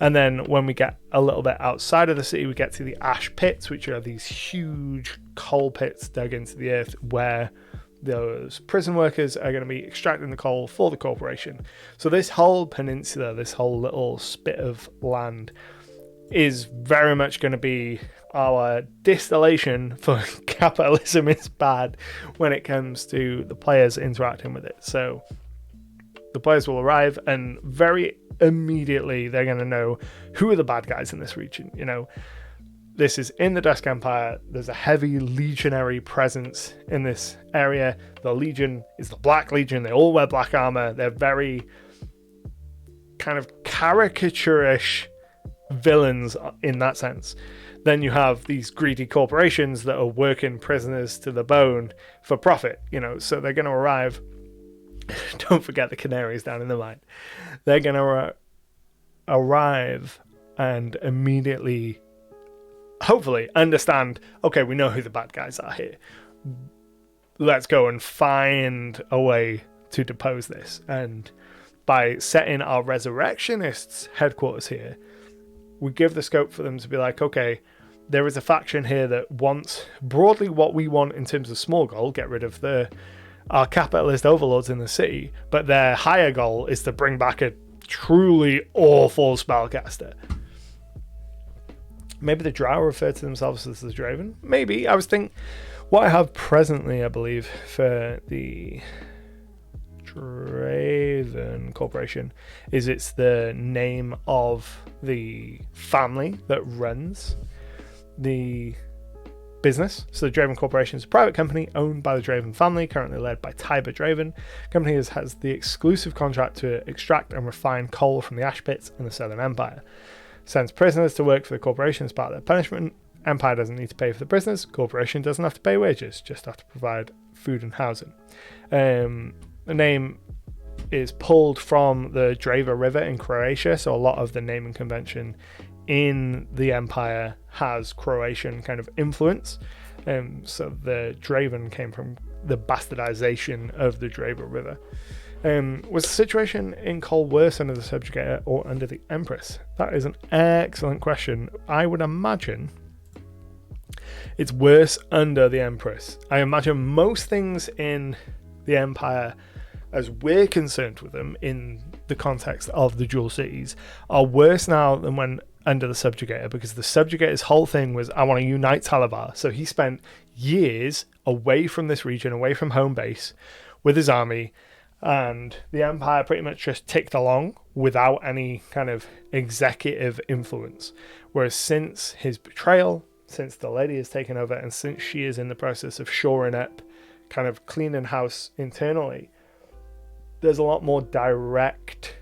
And then when we get a little bit outside of the city, we get to the ash pits, which are these huge coal pits dug into the earth where those prison workers are going to be extracting the coal for the corporation. So this whole peninsula, this whole little spit of land, is very much going to be our distillation for capitalism is bad when it comes to the players interacting with it. So the players will arrive and very immediately they're going to know who are the bad guys in this region. This is in the Dusk Empire. There's a heavy legionary presence in this area. The Legion is the Black Legion. They all wear black armor. They're very kind of caricature-ish villains in that sense. Then you have these greedy corporations that are working prisoners to the bone for profit, so they're going to arrive. Don't forget the canaries down in the mine. They're going to arrive and immediately, hopefully, understand, okay, we know who the bad guys are here. Let's go and find a way to depose this. And by setting our Resurrectionists headquarters here, we give the scope for them to be like, okay, there is a faction here that wants broadly what we want in terms of small goal, get rid of our capitalist overlords in the city, but their higher goal is to bring back a truly awful spellcaster. Maybe the drow refer to themselves as the Draven. Maybe. I was thinking, what I have presently, I believe, for the Draven Corporation is it's the name of the family that runs the business. So the Draven Corporation is a private company owned by the Draven family, currently led by Tiber Draven. The company has the exclusive contract to extract and refine coal from the ash pits in the Southern Empire. Sends prisoners to work for the corporation as part of their punishment, Empire doesn't need to pay for the prisoners. Corporation doesn't have to pay wages, just have to provide food and housing. The name is pulled from the Drava River in Croatia, so a lot of the naming convention in the Empire has Croatian kind of influence. So the Draven came from the bastardization of the Drava River. Was the situation in Cole worse under the Subjugator or under the Empress? That is an excellent question. I would imagine it's worse under the Empress. I imagine most things in the Empire, as we're concerned with them in the context of the dual cities, are worse now than when under the Subjugator, because the Subjugator's whole thing was, I want to unite Talavar. So he spent years away from this region, away from home base with his army, and the Empire pretty much just ticked along without any kind of executive influence. Whereas since his betrayal, since the lady has taken over, and since she is in the process of shoring up, kind of cleaning house internally, there's a lot more direct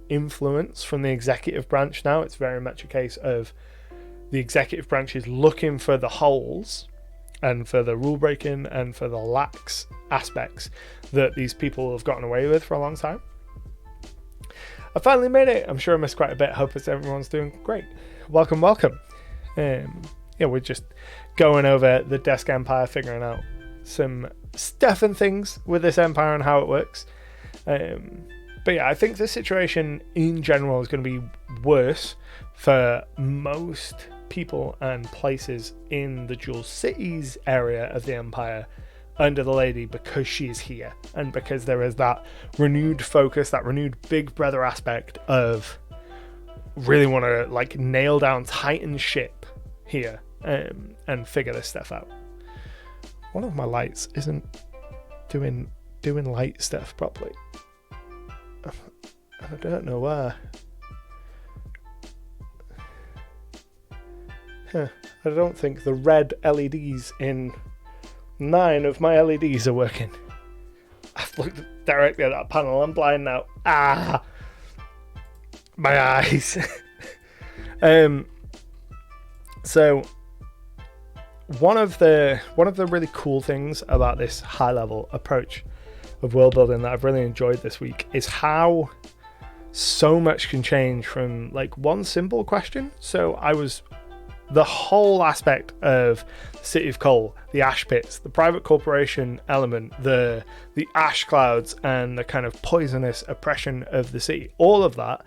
influence from the executive branch now. It's very much a case of the executive branch is looking for the holes and for the rule breaking and for the lax aspects that these people have gotten away with for a long time. I finally made it. I'm sure I missed quite a bit. Hope everyone's doing great. Welcome. We're just going over the Dusk Empire, figuring out some stuff and things with this empire and how it works. But yeah, I think the situation in general is going to be worse for most people and places in the dual cities area of the empire under the lady, because she is here and because there is that renewed focus, that renewed big brother aspect of really want to like nail down Titan ship here and figure this stuff out. One of my lights isn't doing light stuff properly. I don't know why. I don't think the red LEDs in 9 of my LEDs are working. I've looked directly at that panel. I'm blind now. My eyes. So one of the really cool things about this high level approach of world building that I've really enjoyed this week is how so much can change from like one simple question. So the whole aspect of the City of Coal, the ash pits, the private corporation element, the ash clouds, and the kind of poisonous oppression of the city, all of that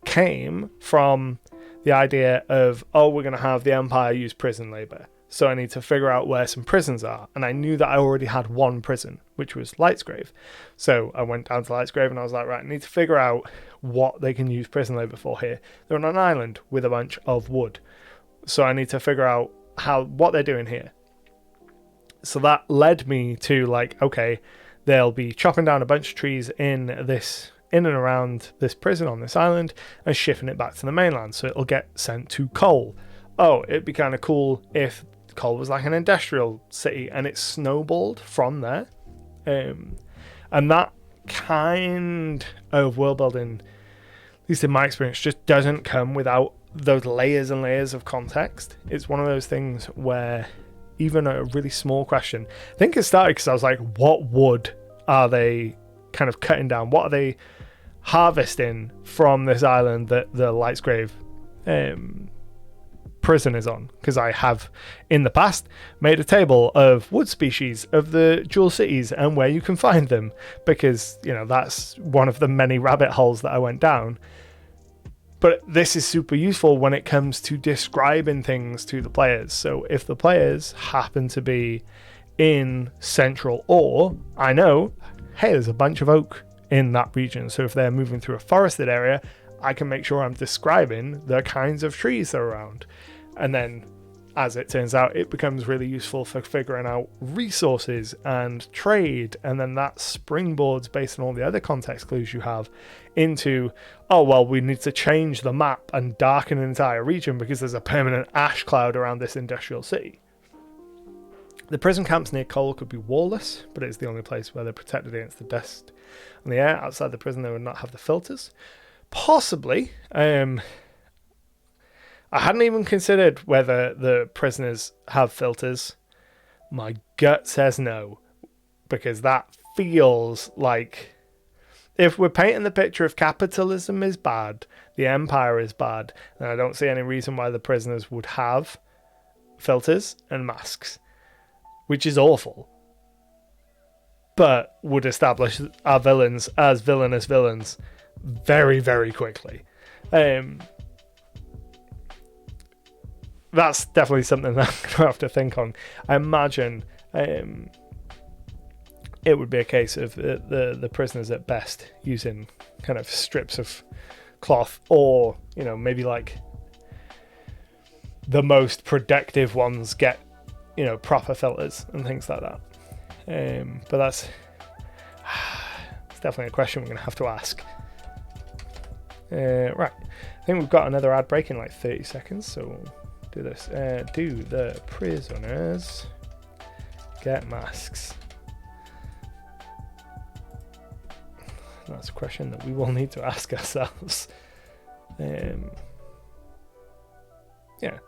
came from the idea of, we're going to have the Empire use prison labor. So I need to figure out where some prisons are. And I knew that I already had one prison, which was Lightsgrave. So I went down to Lightsgrave and I was like, right, I need to figure out what they can use prison labor for here. They're on an island with a bunch of wood. So I need to figure out what they're doing here. So that led me to like, okay, they'll be chopping down a bunch of trees in and around this prison on this island and shipping it back to the mainland. So it'll get sent to Coal. It'd be kind of cool if Coal was like an industrial city, and it snowballed from there. And that kind of world building, at least in my experience, just doesn't come without those layers and layers of context. It's one of those things where even a really small question, I think it started because I was like, what wood are they kind of cutting down? What are they harvesting from this island that the Lightsgrave prison is on? Because I have in the past made a table of wood species of the dual cities and where you can find them, because that's one of the many rabbit holes that I went down. But this is super useful when it comes to describing things to the players. So if the players happen to be in Central Ore, I know, hey, there's a bunch of oak in that region. So if they're moving through a forested area, I can make sure I'm describing the kinds of trees that are around. And then, as it turns out, it becomes really useful for figuring out resources and trade. And then that springboards, based on all the other context clues you have, into, we need to change the map and darken an entire region because there's a permanent ash cloud around this industrial city. The prison camps near Coal could be wallless, but it's the only place where they're protected against the dust and the air. Outside the prison, they would not have the filters. Possibly. I hadn't even considered whether the prisoners have filters. My gut says no, because that feels like, if we're painting the picture of capitalism is bad, the empire is bad, then I don't see any reason why the prisoners would have filters and masks, which is awful, but would establish our villains as villainous villains very, very quickly. That's definitely something that I'm going to have to think on. I imagine it would be a case of the prisoners at best using kind of strips of cloth, or, you know, maybe like the most productive ones get, you know, proper filters and things like that. But that's it's definitely a question we're going to have to ask. Right, I think we've got another ad break in like 30 seconds, so we'll do this. Do the prisoners get masks? That's a question that we will need to ask ourselves. Yeah.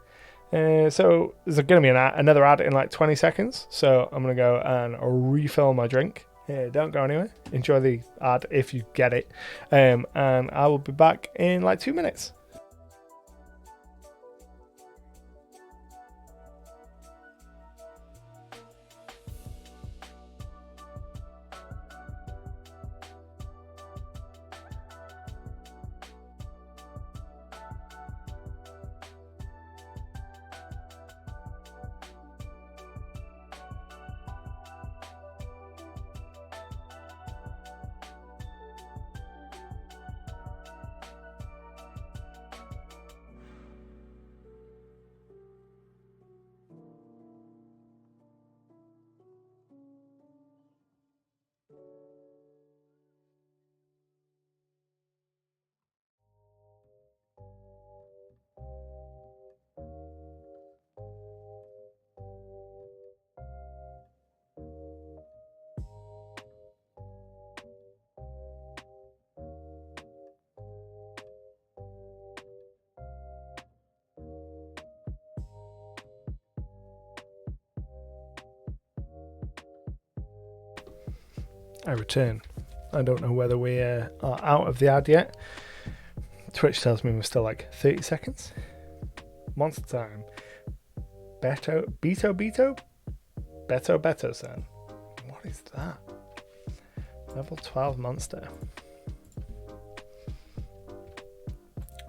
So there's going to be another ad in like 20 seconds. So I'm going to go and refill my drink. Don't go anywhere. Enjoy the ad if you get it. And I will be back in like 2 minutes. I return. I don't know whether we are out of the ad yet. Twitch tells me we're still like 30 seconds. Monster time. Beto, son. What is that? Level 12 monster.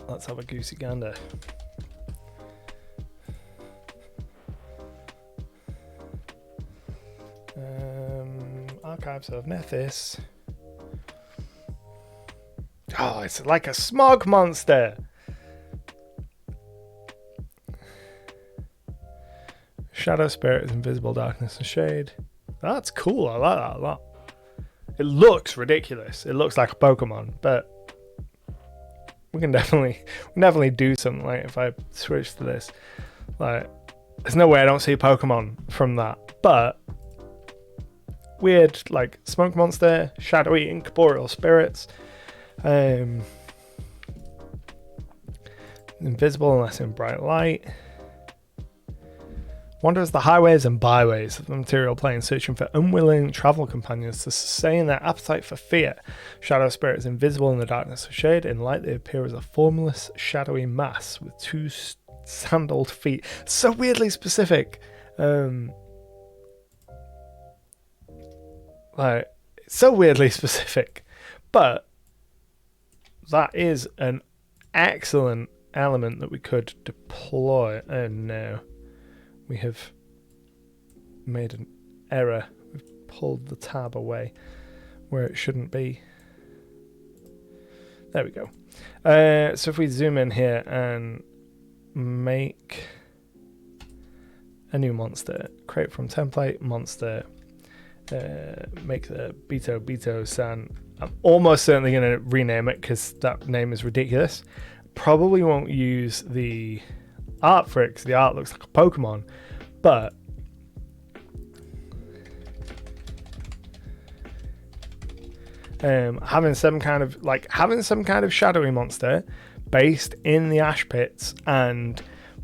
Let's have a goosey gander. Archives of Nethys. Oh, it's like a smog monster. Shadow Spirit, Invisible Darkness and Shade. That's cool. I like that a lot. It looks ridiculous. It looks like a Pokemon, but we can definitely do something. Like if I switch to this, like there's no way I don't see a Pokemon from that, but weird, like smoke monster, shadowy incorporeal spirits, invisible unless in bright light, wanders the highways and byways of the material plane, searching for unwilling travel companions to sustain their appetite for fear. Shadow spirit is invisible in the darkness of shade. In light they appear as a formless shadowy mass with two sandaled feet. So weirdly specific. Like, so weirdly specific, but that is an excellent element that we could deploy. And now we have made an error. We've pulled the tab away where it shouldn't be. There we go. So if we zoom in here and make a new monster, create from template monster. Make the Beto San. I'm almost certainly going to rename it because that name is ridiculous. Probably won't use the art for it because the art looks like a Pokemon, but having some kind of shadowy monster, based in the ash pits and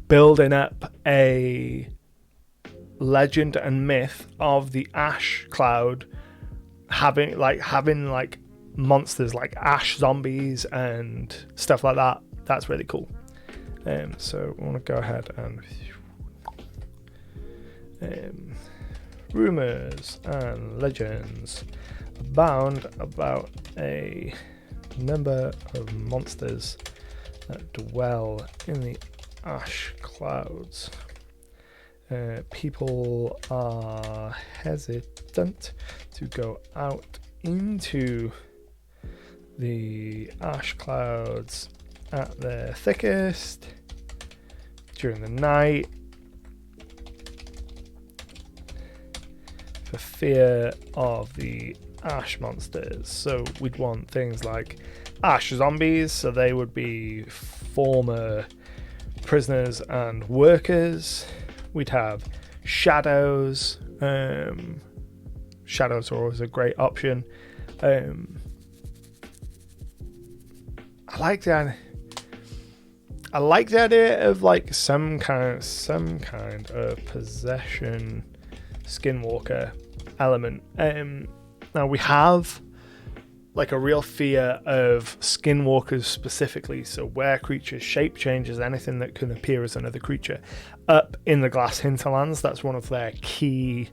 building up a legend and myth of the ash cloud having monsters like ash zombies and stuff like that. That's really cool. So I want to go ahead and rumors and legends abound about a number of monsters that dwell in the ash clouds. People are hesitant to go out into the ash clouds at their thickest during the night for fear of the ash monsters. So we'd want things like ash zombies, so they would be former prisoners and workers. We'd have shadows. Shadows are always a great option. I like the idea of like some kind of possession skinwalker element. Now we have like a real fear of skinwalkers specifically, so where creatures shape changes, anything that can appear as another creature up in the glass hinterlands. That's one of their key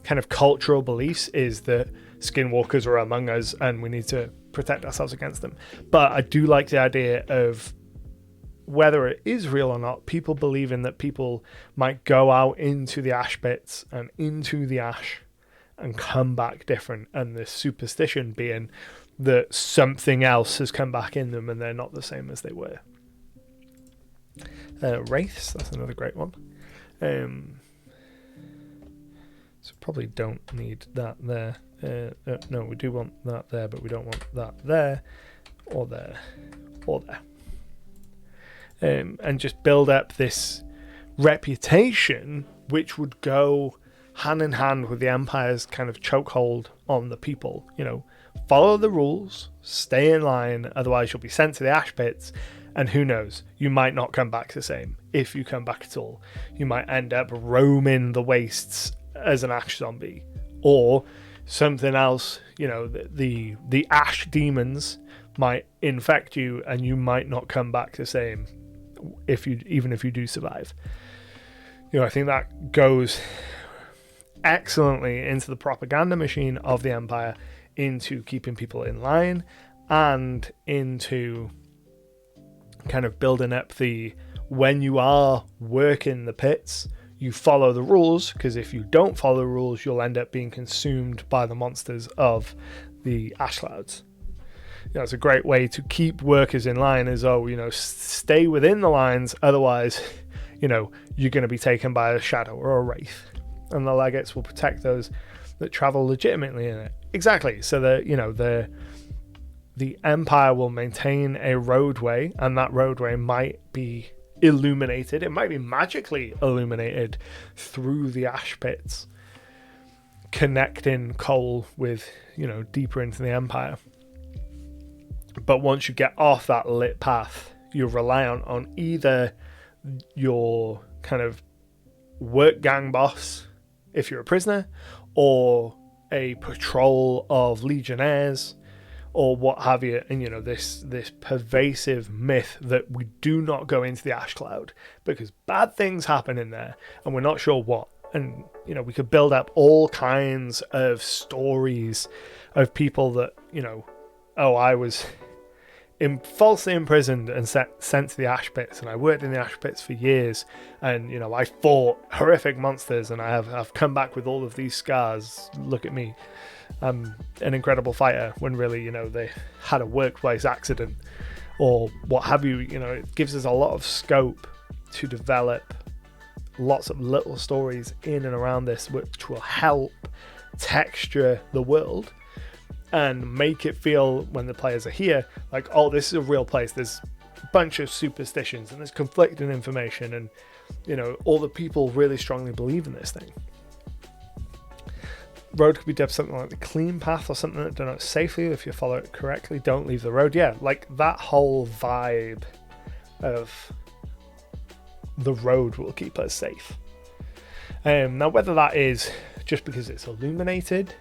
kind of cultural beliefs, is that skinwalkers are among us and we need to protect ourselves against them. But I do like the idea of, whether it is real or not, people believing that people might go out into the ash pits and into the ash and come back different, and the superstition being that something else has come back in them and they're not the same as they were. Wraiths, that's another great one. So probably don't need that there. No, we do want that there, but we don't want that there, or there, or there. And just build up this reputation which would go hand in hand with the Empire's kind of chokehold on the people. You know, follow the rules, stay in line, otherwise you'll be sent to the ash pits, and who knows, you might not come back the same. If you come back at all, you might end up roaming the wastes as an ash zombie, or something else. You know, the ash demons might infect you and you might not come back the same even if you do survive. You know, I think that goes excellently into the propaganda machine of the Empire, into keeping people in line, and into kind of building up the, when you are working the pits, you follow the rules, because if you don't follow the rules, you'll end up being consumed by the monsters of the ash clouds. You know, it's a great way to keep workers in line, is, stay within the lines, otherwise, you're going to be taken by a shadow or a wraith. And the legates will protect those that travel legitimately in it. Exactly. So that, the Empire will maintain a roadway, and that roadway might be illuminated. It might be magically illuminated through the ash pits, connecting Cole with, deeper into the Empire. But once you get off that lit path, you're reliant on either your kind of work gang boss, if you're a prisoner, or a patrol of legionnaires, or what have you. And this pervasive myth that we do not go into the ash cloud because bad things happen in there and we're not sure what. And we could build up all kinds of stories of people that, I was falsely imprisoned and sent to the ash pits, and I worked in the ash pits for years, and I fought horrific monsters, and I've come back with all of these scars. Look at me, I'm an incredible fighter, when really they had a workplace accident or what have you. It gives us a lot of scope to develop lots of little stories in and around this, which will help texture the world and make it feel, when the players are here, like, oh, this is a real place. There's a bunch of superstitions and there's conflicting information, and all the people really strongly believe in this thing. Road could be dubbed something like the clean path, or something that denotes safely. If you follow it correctly, don't leave the road. Yeah, like that whole vibe of the road will keep us safe. Now, whether that is just because it's illuminated,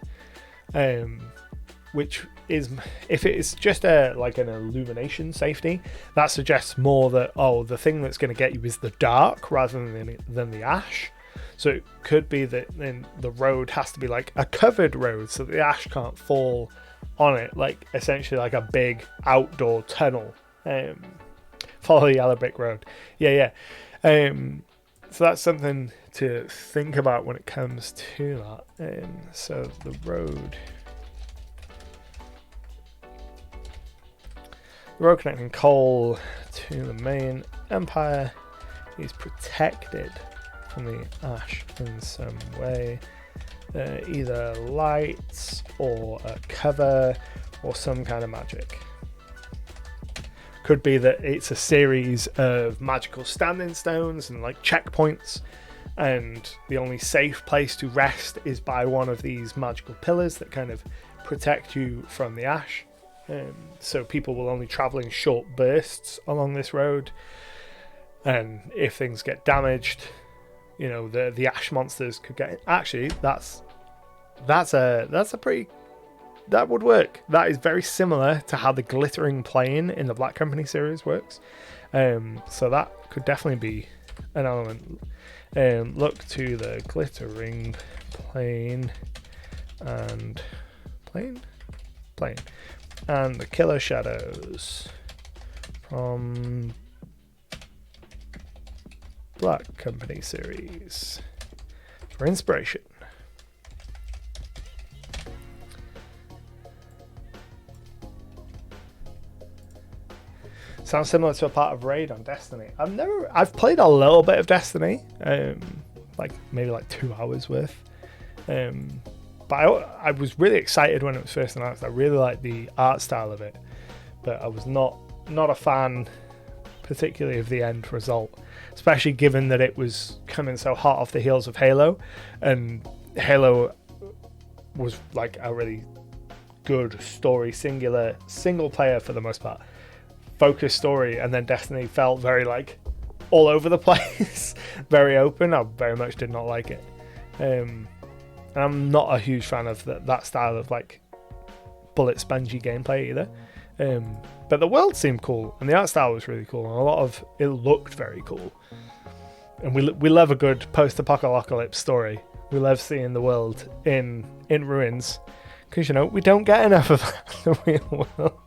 which is, if it's just like an illumination safety, that suggests more that, oh, the thing that's going to get you is the dark rather than the ash. So it could be that then the road has to be like a covered road so the ash can't fall on it, like essentially like a big outdoor tunnel. Follow the yellow brick road. Yeah. So that's something to think about when it comes to that. So the road connecting Cole to the main empire is protected from the ash in some way, either lights or a cover or some kind of magic. Could be that it's a series of magical standing stones and like checkpoints, and the only safe place to rest is by one of these magical pillars that kind of protect you from the ash. So people will only travel in short bursts along this road, and if things get damaged, you know, the ash monsters could get. Actually, that's a pretty. That would work. That is very similar to how the glittering plane in the Black Company series works. So that could definitely be an element. Look to the glittering plane and plane and the killer shadows from Black Company series for inspiration. Sounds similar to a part of Raid on Destiny. I've played a little bit of Destiny, like maybe like 2 hours worth. But I was really excited when it was first announced. I really liked the art style of it, but I was not a fan, particularly of the end result, especially given that it was coming so hot off the heels of Halo, and Halo was like a really good story, single player for the most part, focused story, and then Destiny felt very like all over the place, very open. I very much did not like it, and I'm not a huge fan of that style of like bullet spongy gameplay either. But the world seemed cool, and the art style was really cool, and a lot of it looked very cool. And we love a good post-apocalypse story. We love seeing the world in ruins, because, you know, we don't get enough of that in the real world.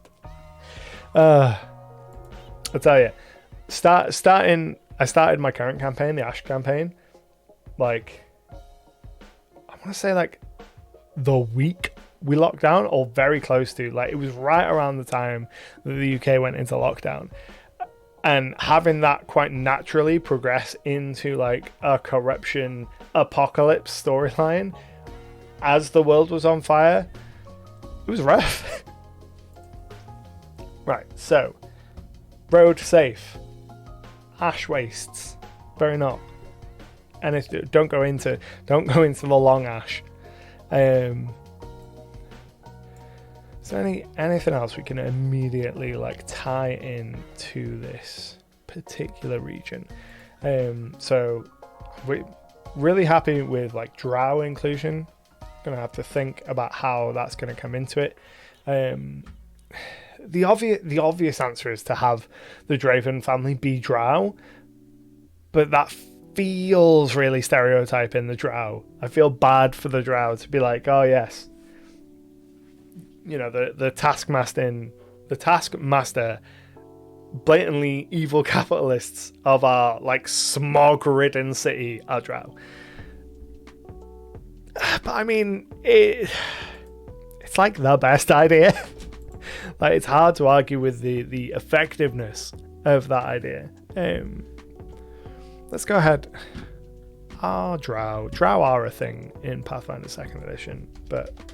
I'll tell you, I started my current campaign, the Ash campaign, like, I want to say like the week we locked down, or very close to. Like, it was right around the time that the UK went into lockdown, and having that quite naturally progress into like a corruption apocalypse storyline as the world was on fire, it was rough. Right, so road safe, ash wastes, very not. And don't go into the long ash. Is there anything else we can immediately like tie in to this particular region? So we're really happy with like drow inclusion. Gonna have to think about how that's gonna come into it. The obvious answer is to have the Draven family be drow, but that feels really stereotyping the drow. I feel bad for the drow to be like, oh yes, you know, the taskmaster, blatantly evil capitalists of our like smog-ridden city are drow. But I mean, it's like the best idea. Like, it's hard to argue with the effectiveness of that idea. Let's go ahead. Drow are a thing in Pathfinder 2nd Edition, but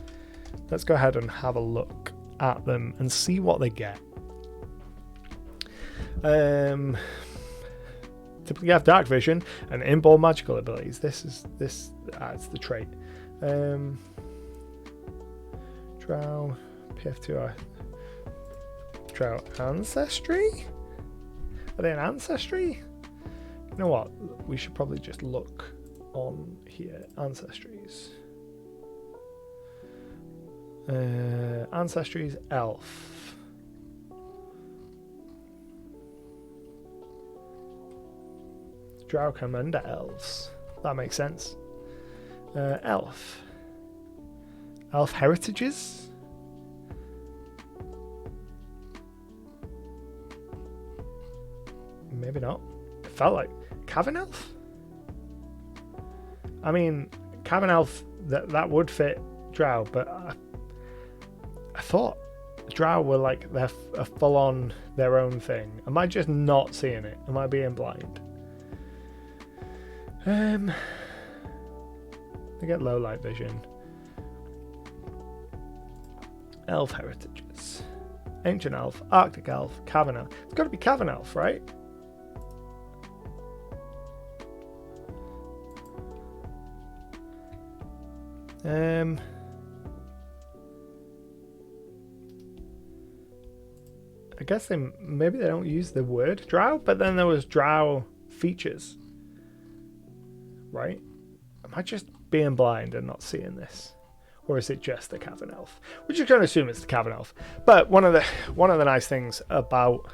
let's go ahead and have a look at them and see what they get. Typically have dark vision and inborn magical abilities. It's the trait. Drow, PF2, Drow ancestry. Are they an ancestry? You know what? We should probably just look on here. Ancestries. Ancestries, elf. Drow come under elves. That makes sense. Elf. Elf heritages? Maybe not. It felt like Cavern Elf? I mean, Cavern Elf, that would fit Drow, but I thought Drow were like they're a full-on their own thing. Am I just not seeing it? Am I being blind? They get low light vision. Elf heritages. Ancient Elf, Arctic Elf, Cavern Elf. It's got to be Cavern Elf, right? I guess maybe they don't use the word Drow, but then there was Drow features, right? Am I just being blind and not seeing this, or is it just the Cavern Elf? We're just going to assume it's the Cavern Elf. But one of the nice things about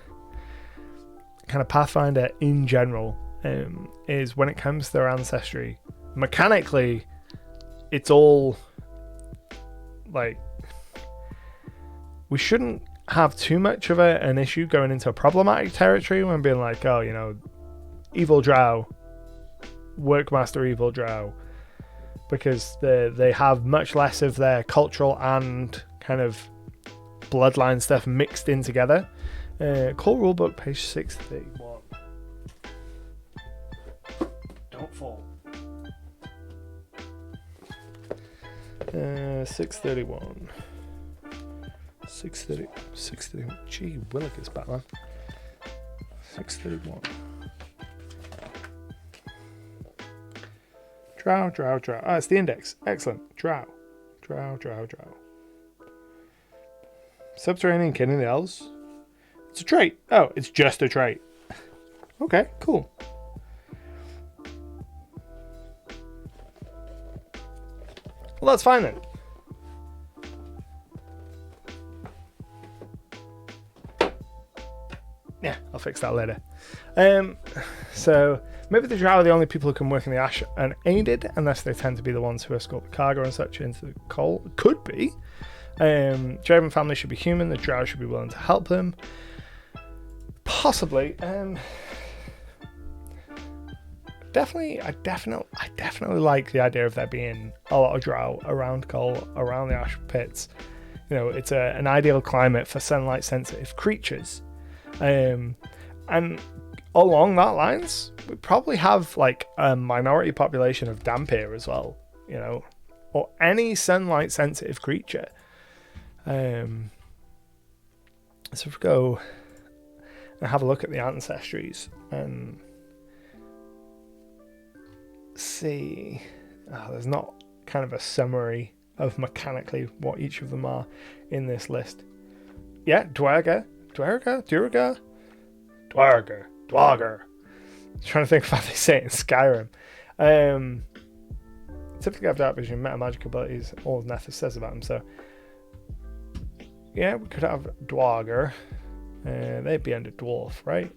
kind of Pathfinder in general is when it comes to their ancestry, mechanically, it's all like we shouldn't have too much of an issue going into a problematic territory when being like, oh, you know, evil Drow, Workmaster evil Drow, because they have much less of their cultural and kind of bloodline stuff mixed in together. Core rulebook, page 631. Don't fall. 631. 631. Gee, Willikers, Batman. 631. Drow. Ah, it's the index. Excellent. Drow. Subterranean kin in the elves. It's a trait. Oh, it's just a trait. Okay, cool. Well, that's fine then. Yeah, I'll fix that later. So maybe the Drow are the only people who can work in the ash unaided, unless they tend to be the ones who escort the cargo and such into the coal. Could be. Draven family should be human. The Drow should be willing to help them. Possibly. I definitely like the idea of there being a lot of Drow around coal, around the ash pits. You know, it's an ideal climate for sunlight sensitive creatures. And along that lines, we probably have like a minority population of Dhampir as well, you know, or any sunlight sensitive creature. So if we go and have a look at the ancestries and see, there's not kind of a summary of mechanically what each of them are in this list. Yeah, Dwarga. I'm trying to think of how they say it in Skyrim. Typically have dark vision, meta magic abilities, all Nethys says about them. So yeah, we could have Dwarger. They'd be under dwarf, right?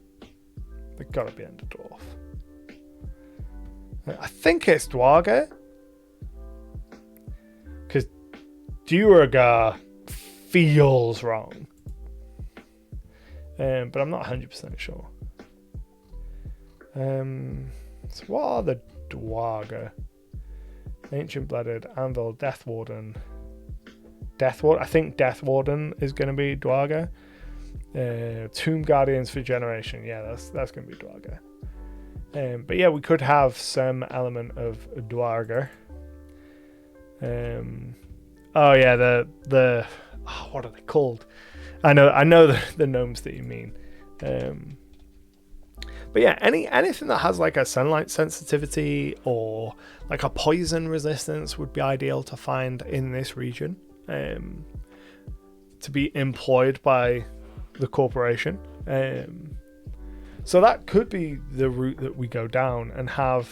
They've got to be under dwarf. I think it's Dwarger, because Duergar feels wrong. But I'm not 100% sure. So what are the Dwarga? Ancient Blooded, Anvil, Death Warden. I think Death Warden is going to be Dwarga. Tomb Guardians for Generation. Yeah, that's going to be Dwarga. But yeah, we could have some element of Dwarga. Oh yeah, the what are they called? I know the gnomes that you mean. But yeah, anything that has like a sunlight sensitivity or like a poison resistance would be ideal to find in this region, to be employed by the corporation. So that could be the route that we go down, and have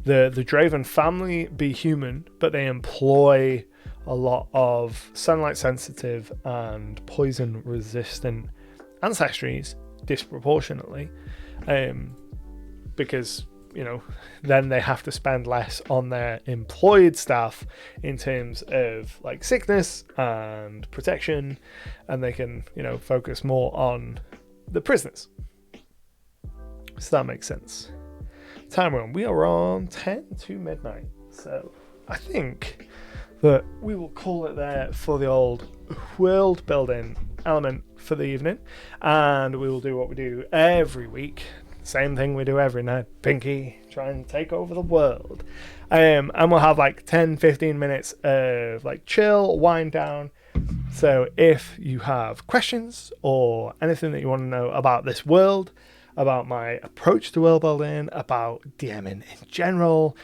the Draven family be human, but they employ a lot of sunlight sensitive and poison resistant ancestries disproportionately, because then they have to spend less on their employed staff in terms of like sickness and protection, and they can focus more on the prisoners. So that makes sense. Time on, we are on 10 to midnight, so I think that we will call it there for the old world building element for the evening, and we will do what we do every week. Same thing we do every night. Pinky, try and take over the world. And we'll have like 10-15 minutes of like chill, wind down. So if you have questions or anything that you want to know about this world, about my approach to world building, about DMing in general,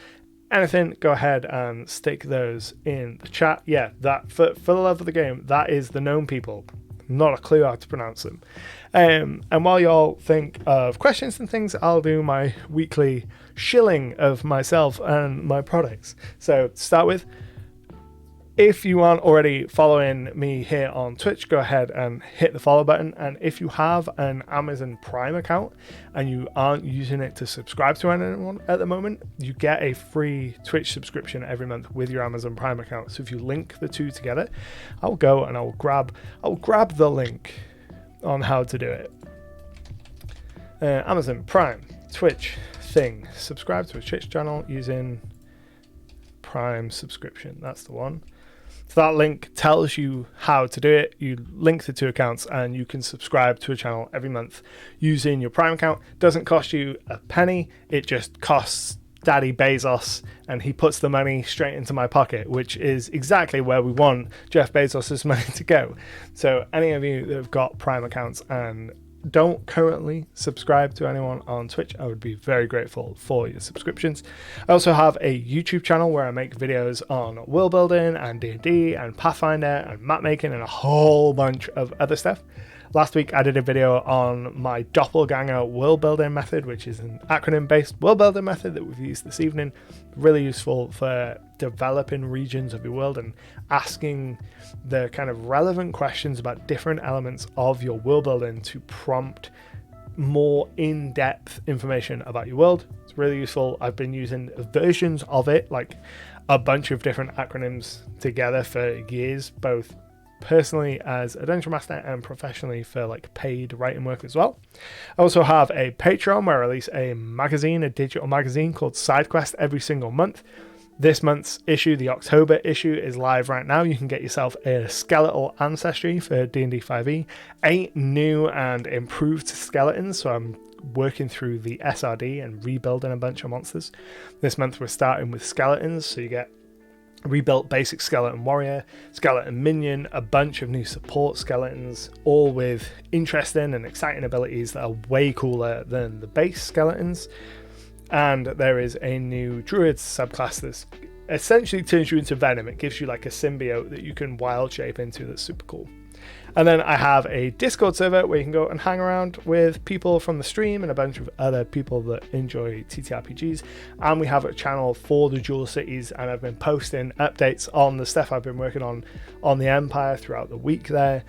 anything, go ahead and stick those in the chat. Yeah, that for the love of the game, that is the gnome people. Not a clue how to pronounce them. And while y'all think of questions and things, I'll do my weekly shilling of myself and my products. So to start with, if you aren't already following me here on Twitch, go ahead and hit the follow button. And if you have an Amazon Prime account and you aren't using it to subscribe to anyone at the moment, you get a free Twitch subscription every month with your Amazon Prime account. So if you link the two together, I'll go and I'll grab the link on how to do it. Amazon Prime, Twitch thing. Subscribe to a Twitch channel using Prime subscription. That's the one. So that link tells you how to do it. You link the two accounts and you can subscribe to a channel every month using your Prime account. Doesn't cost you a penny. It just costs Daddy Bezos, and he puts the money straight into my pocket, which is exactly where we want Jeff Bezos' money to go. So any of you that have got Prime accounts and don't currently subscribe to anyone on Twitch, I would be very grateful for your subscriptions. I also have a YouTube channel where I make videos on world building and D&D and Pathfinder and map making and a whole bunch of other stuff. Last week I did a video on my doppelganger world building method, which is an acronym based world building method that we've used this evening. Really useful for developing regions of your world and asking the kind of relevant questions about different elements of your world building to prompt more in-depth information about your world. It's really useful. I've been using versions of it, like a bunch of different acronyms together for years, both personally as a dungeon master and professionally for like paid writing work as well. I also have a Patreon where I release a magazine, a digital magazine called SideQuest every single month. This month's issue, the October issue, is live right now. You can get yourself a skeletal ancestry for D&D 5e, 8 new and improved skeletons. So I'm working through the SRD and rebuilding a bunch of monsters. This month we're starting with skeletons, so you get rebuilt basic skeleton warrior, skeleton minion, a bunch of new support skeletons, all with interesting and exciting abilities that are way cooler than the base skeletons. And there is a new druid subclass that essentially turns you into venom. It gives you like a symbiote that you can wild shape into. That's super cool. And then I have a Discord server where you can go and hang around with people from the stream and a bunch of other people that enjoy TTRPGs. And we have a channel for the Dual Cities, and I've been posting updates on the stuff I've been working on the Empire throughout the week there.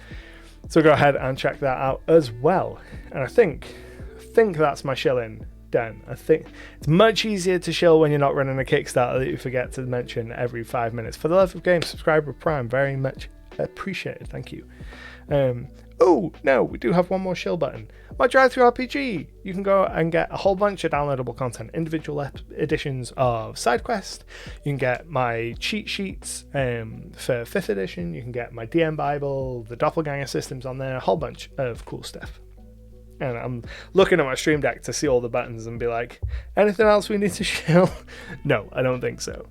So go ahead and check that out as well. And I think that's my shilling done. I think it's much easier to shill when you're not running a Kickstarter that you forget to mention every 5 minutes. For the love of games, subscribe with Prime, very much appreciated. Thank you. Oh no, we do have one more shill button. My drive-through RPG. You can go and get a whole bunch of downloadable content, individual editions of SideQuest. You can get my cheat sheets for 5th edition. You can get my DM Bible, the Doppelganger systems on there, a whole bunch of cool stuff. And I'm looking at my stream deck to see all the buttons and be like, anything else we need to shill? No, I don't think so.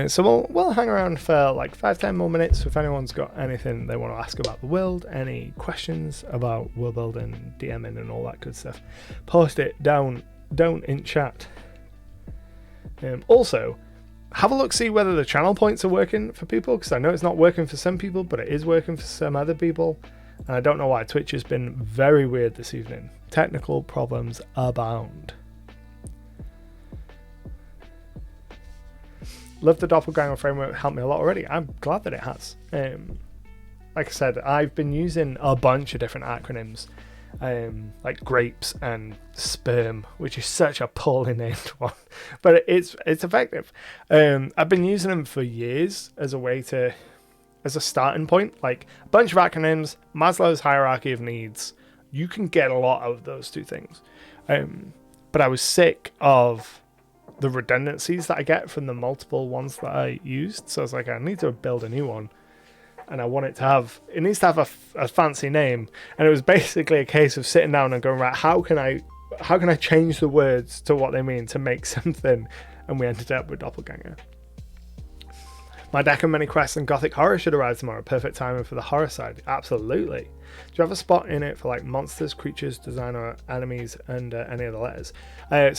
So we'll hang around for like 5-10 more minutes. If anyone's got anything they want to ask about the world, any questions about world building, DMing and all that good stuff, post it down in chat. Also, have a look, see whether the channel points are working for people, because I know it's not working for some people, but it is working for some other people. And I don't know why. Twitch has been very weird this evening. Technical problems abound. Love the Doppelganger framework. Helped me a lot already. I'm glad that it has. Like I said, I've been using a bunch of different acronyms, like grapes and sperm, which is such a poorly named one, but it's effective. I've been using them for years as a starting point, like a bunch of acronyms, Maslow's hierarchy of needs. You can get a lot out of those two things. But I was sick of the redundancies that I get from the multiple ones that I used. So I was like, I need to build a new one. And I want it needs to have a fancy name. And it was basically a case of sitting down and going, right, how can I change the words to what they mean to make something? And we ended up with Doppelganger. My deck of many quests and gothic horror should arrive tomorrow. Perfect timing for the horror side. Absolutely. Do you have a spot in it for like monsters, creatures, designer, enemies, and any other letters?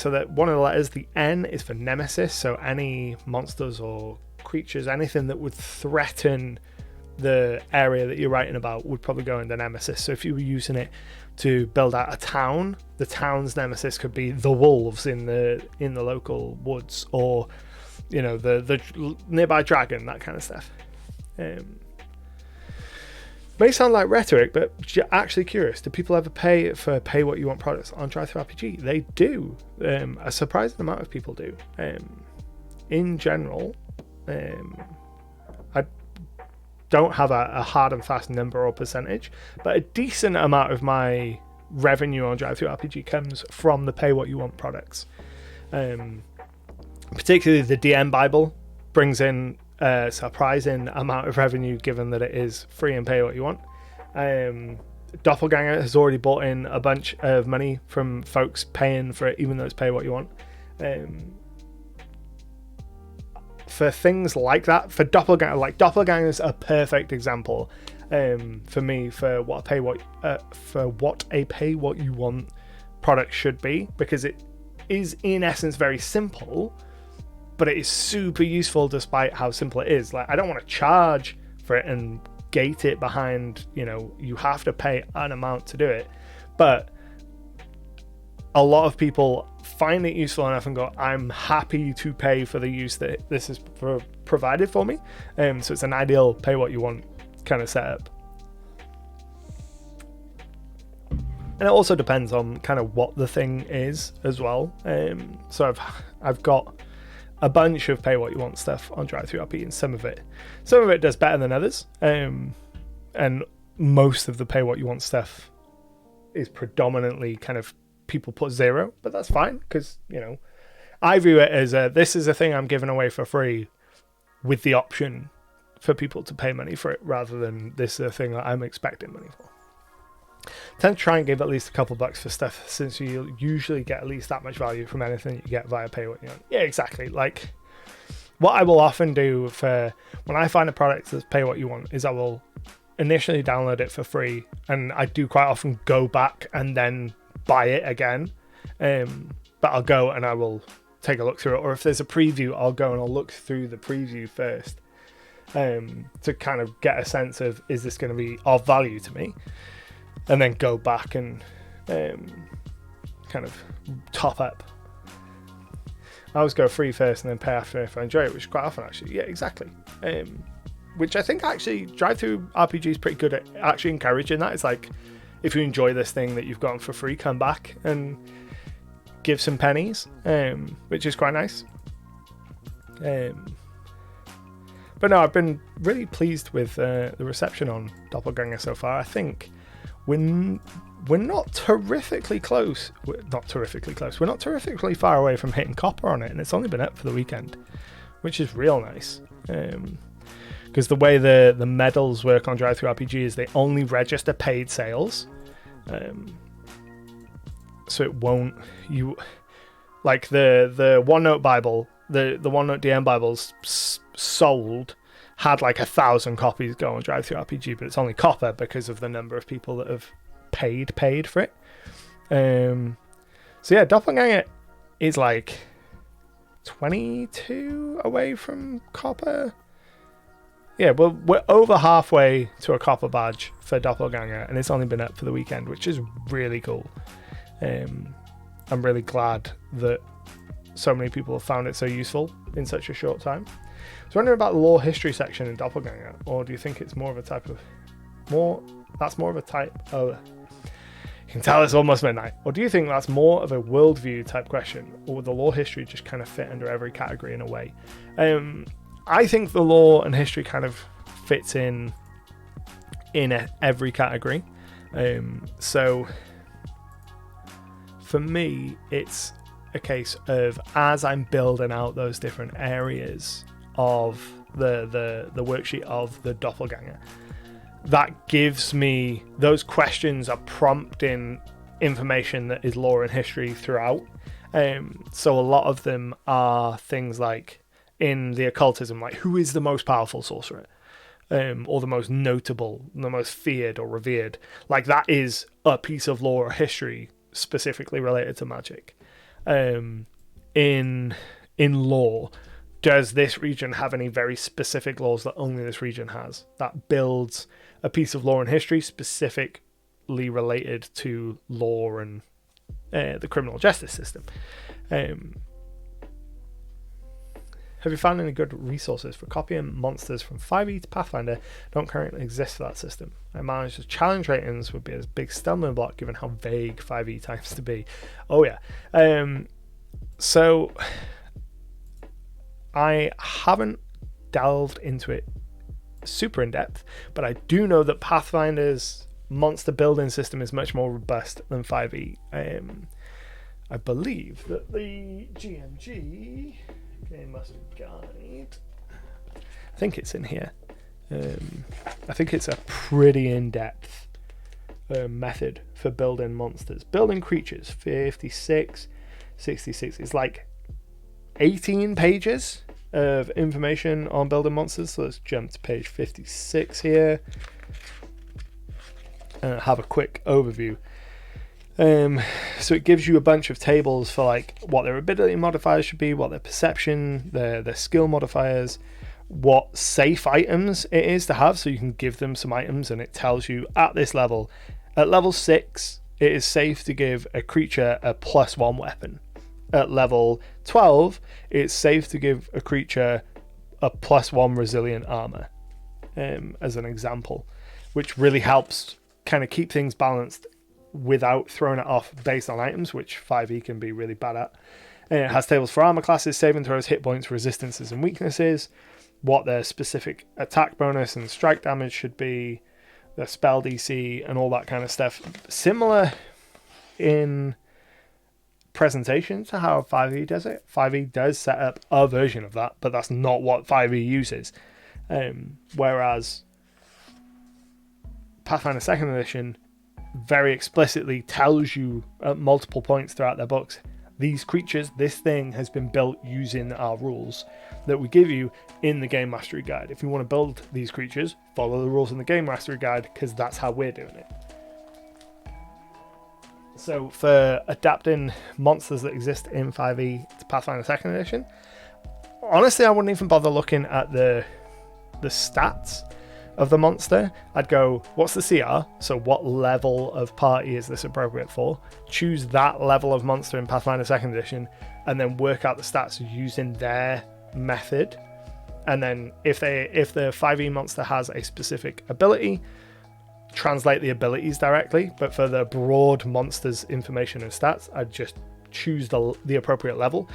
So that one of the letters, the N, is for nemesis. So any monsters or creatures, anything that would threaten the area that you're writing about would probably go in the nemesis. So if you were using it to build out a town, the town's nemesis could be the wolves in the local woods, or the nearby dragon, that kind of stuff. May sound like rhetoric, but actually curious, do people ever pay what you want products on Drive-Thru-RPG? They do. A surprising amount of people do. In general, I don't have a hard and fast number or percentage, but a decent amount of my revenue on Drive-Thru-RPG comes from the pay what you want products. Particularly the DM Bible brings in a surprising amount of revenue, given that it is free and pay what you want. Doppelganger has already brought in a bunch of money from folks paying for it, even though it's pay what you want. For things like that, for Doppelganger, like Doppelganger is a perfect example for me for what a pay what you want product should be, because it is in essence very simple, but it is super useful despite how simple it is. Like, I don't want to charge for it and gate it behind, you have to pay an amount to do it. But a lot of people find it useful enough and go, I'm happy to pay for the use that this is provided for me. So it's an ideal pay what you want kind of setup. And it also depends on kind of what the thing is as well. So I've got a bunch of pay what you want stuff on Drive-Thru-RPG, and some of it does better than others. And most of the pay what you want stuff is predominantly kind of people put 0, but that's fine, because I view it as this is a thing I'm giving away for free with the option for people to pay money for it, rather than this is a thing that I'm expecting money for. Tend to try and give at least a couple bucks for stuff, since you usually get at least that much value from anything you get via pay what you want. Yeah, exactly. Like, what I will often do for when I find a product that's pay what you want is I will initially download it for free, and I do quite often go back and then buy it again. But I'll go and I will take a look through it, or if there's a preview, I'll go and I'll look through the preview first, to kind of get a sense of, is this going to be of value to me? And then go back and kind of top up. I always go free first and then pay after if I enjoy it, which is quite often actually. Yeah, exactly. Which I think actually Drive-Thru-RPG is pretty good at actually encouraging that. It's like, if you enjoy this thing that you've gotten for free, come back and give some pennies, which is quite nice. But no, I've been really pleased with the reception on Doppelganger so far. I think we're not terrifically close. We're not terrifically far away from hitting copper on it, and it's only been up for the weekend, which is real nice. Because the way the medals work on Drive-Thru-RPG is they only register paid sales. So it won't, like the OneNote Bible, the OneNote DM Bibles sold had like 1,000 copies go on Drive-Thru-RPG, but it's only copper because of the number of people that have paid for it. So yeah, Doppelganger is like 22 away from copper. Yeah, well, we're over halfway to a copper badge for Doppelganger, and it's only been up for the weekend, which is really cool. I'm really glad that so many people have found it so useful in such a short time. So wondering about the lore history section in Doppelganger, or do you think it's more of a type of you can tell it's almost midnight. Or do you think that's more of a worldview type question, or would the lore history just kind of fit under every category in a way? I think the lore and history kind of fits in every category. So for me, it's a case of, as I'm building out those different areas of the worksheet of the Doppelganger, that gives me, those questions are prompting information that is lore and history throughout. So a lot of them are things like, in the occultism, like who is the most powerful sorcerer, or the most notable, the most feared or revered. Like that is a piece of lore or history specifically related to magic. In lore, does this region have any very specific laws that only this region has? That builds a piece of lore and history specifically related to lore and the criminal justice system. Have you found any good resources for copying monsters from 5e to Pathfinder? Don't currently exist for that system. I manage the challenge ratings would be a big stumbling block given how vague 5e tends to be. Oh yeah. So I haven't delved into it super in depth, but I do know that Pathfinder's monster building system is much more robust than 5e. I believe that the GMG Game Master Guide, I think it's in here. I think it's a pretty in-depth method for building monsters. Building creatures, 56, 66. It's like 18 pages of information on building monsters. So let's jump to page 56 here and have a quick overview. So it gives you a bunch of tables for like what their ability modifiers should be, what their perception, their skill modifiers, what safe items it is to have, so you can give them some items, and it tells you at this level, at level 6, it is safe to give a creature a +1 weapon. At level 12, it's safe to give a creature a +1 resilient armor, as an example, which really helps kind of keep things balanced without throwing it off based on items, which 5e can be really bad at. And it has tables for armor classes, saving throws, hit points, resistances and weaknesses, what their specific attack bonus and strike damage should be, their spell DC and all that kind of stuff. Similar in presentation to how 5e does it. 5e does set up a version of that, but that's not what 5e uses. Whereas Pathfinder 2nd edition very explicitly tells you at multiple points throughout their books, these creatures, this thing has been built using our rules that we give you in the Game Mastery Guide. If you want to build these creatures, follow the rules in the Game Mastery Guide, because that's how we're doing it. So for adapting monsters that exist in 5e to Pathfinder 2nd edition, honestly, I wouldn't even bother looking at the stats of the monster. I'd go, what's the CR? So what level of party is this appropriate for? Choose that level of monster in Pathfinder 2nd edition, and then work out the stats using their method. And then if the 5e monster has a specific ability, translate the abilities directly. But for the broad monsters information and stats, I'd just choose the appropriate level,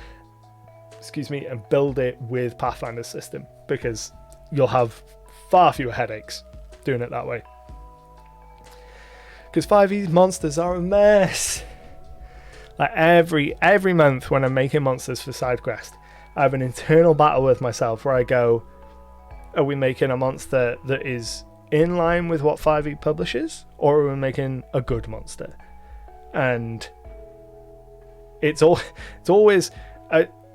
and build it with Pathfinder's system, because you'll have far fewer headaches doing it that way. Because 5e monsters are a mess. Like every month when I'm making monsters for SideQuest, I have an internal battle with myself where I go, are we making a monster that is in line with what 5e publishes, or are we making a good monster? And it's always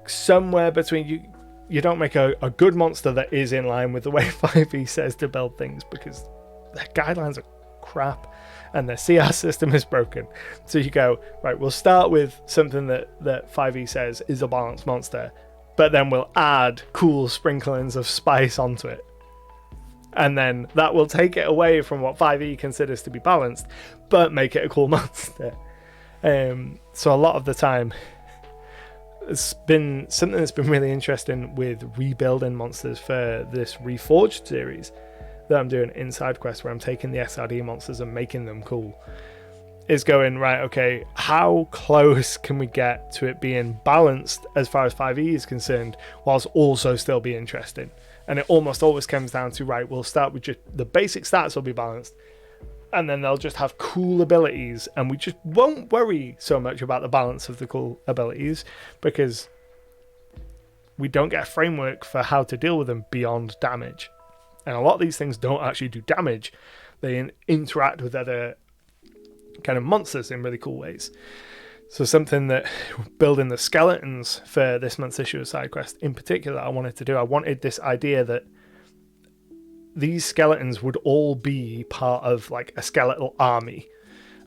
somewhere between. You don't make a good monster that is in line with the way 5e says to build things, because their guidelines are crap and their CR system is broken. So you go, right, we'll start with something that 5e says is a balanced monster, but then we'll add cool sprinklings of spice onto it. And then that will take it away from what 5e considers to be balanced, but make it a cool monster. So a lot of the time, it's been something that's been really interesting with rebuilding monsters for this Reforged series that I'm doing in side quest, where I'm taking the SRD monsters and making them cool. Is going, right, okay, how close can we get to it being balanced as far as 5e is concerned, whilst also still be interesting? And it almost always comes down to, right, we'll start with just the basic stats will be balanced, and then they'll just have cool abilities, and we just won't worry so much about the balance of the cool abilities, because we don't get a framework for how to deal with them beyond damage. And a lot of these things don't actually do damage. They interact with other kind of monsters in really cool ways. So something that building the skeletons for this month's issue of SideQuest in particular I wanted to do, I wanted this idea that these skeletons would all be part of like a skeletal army,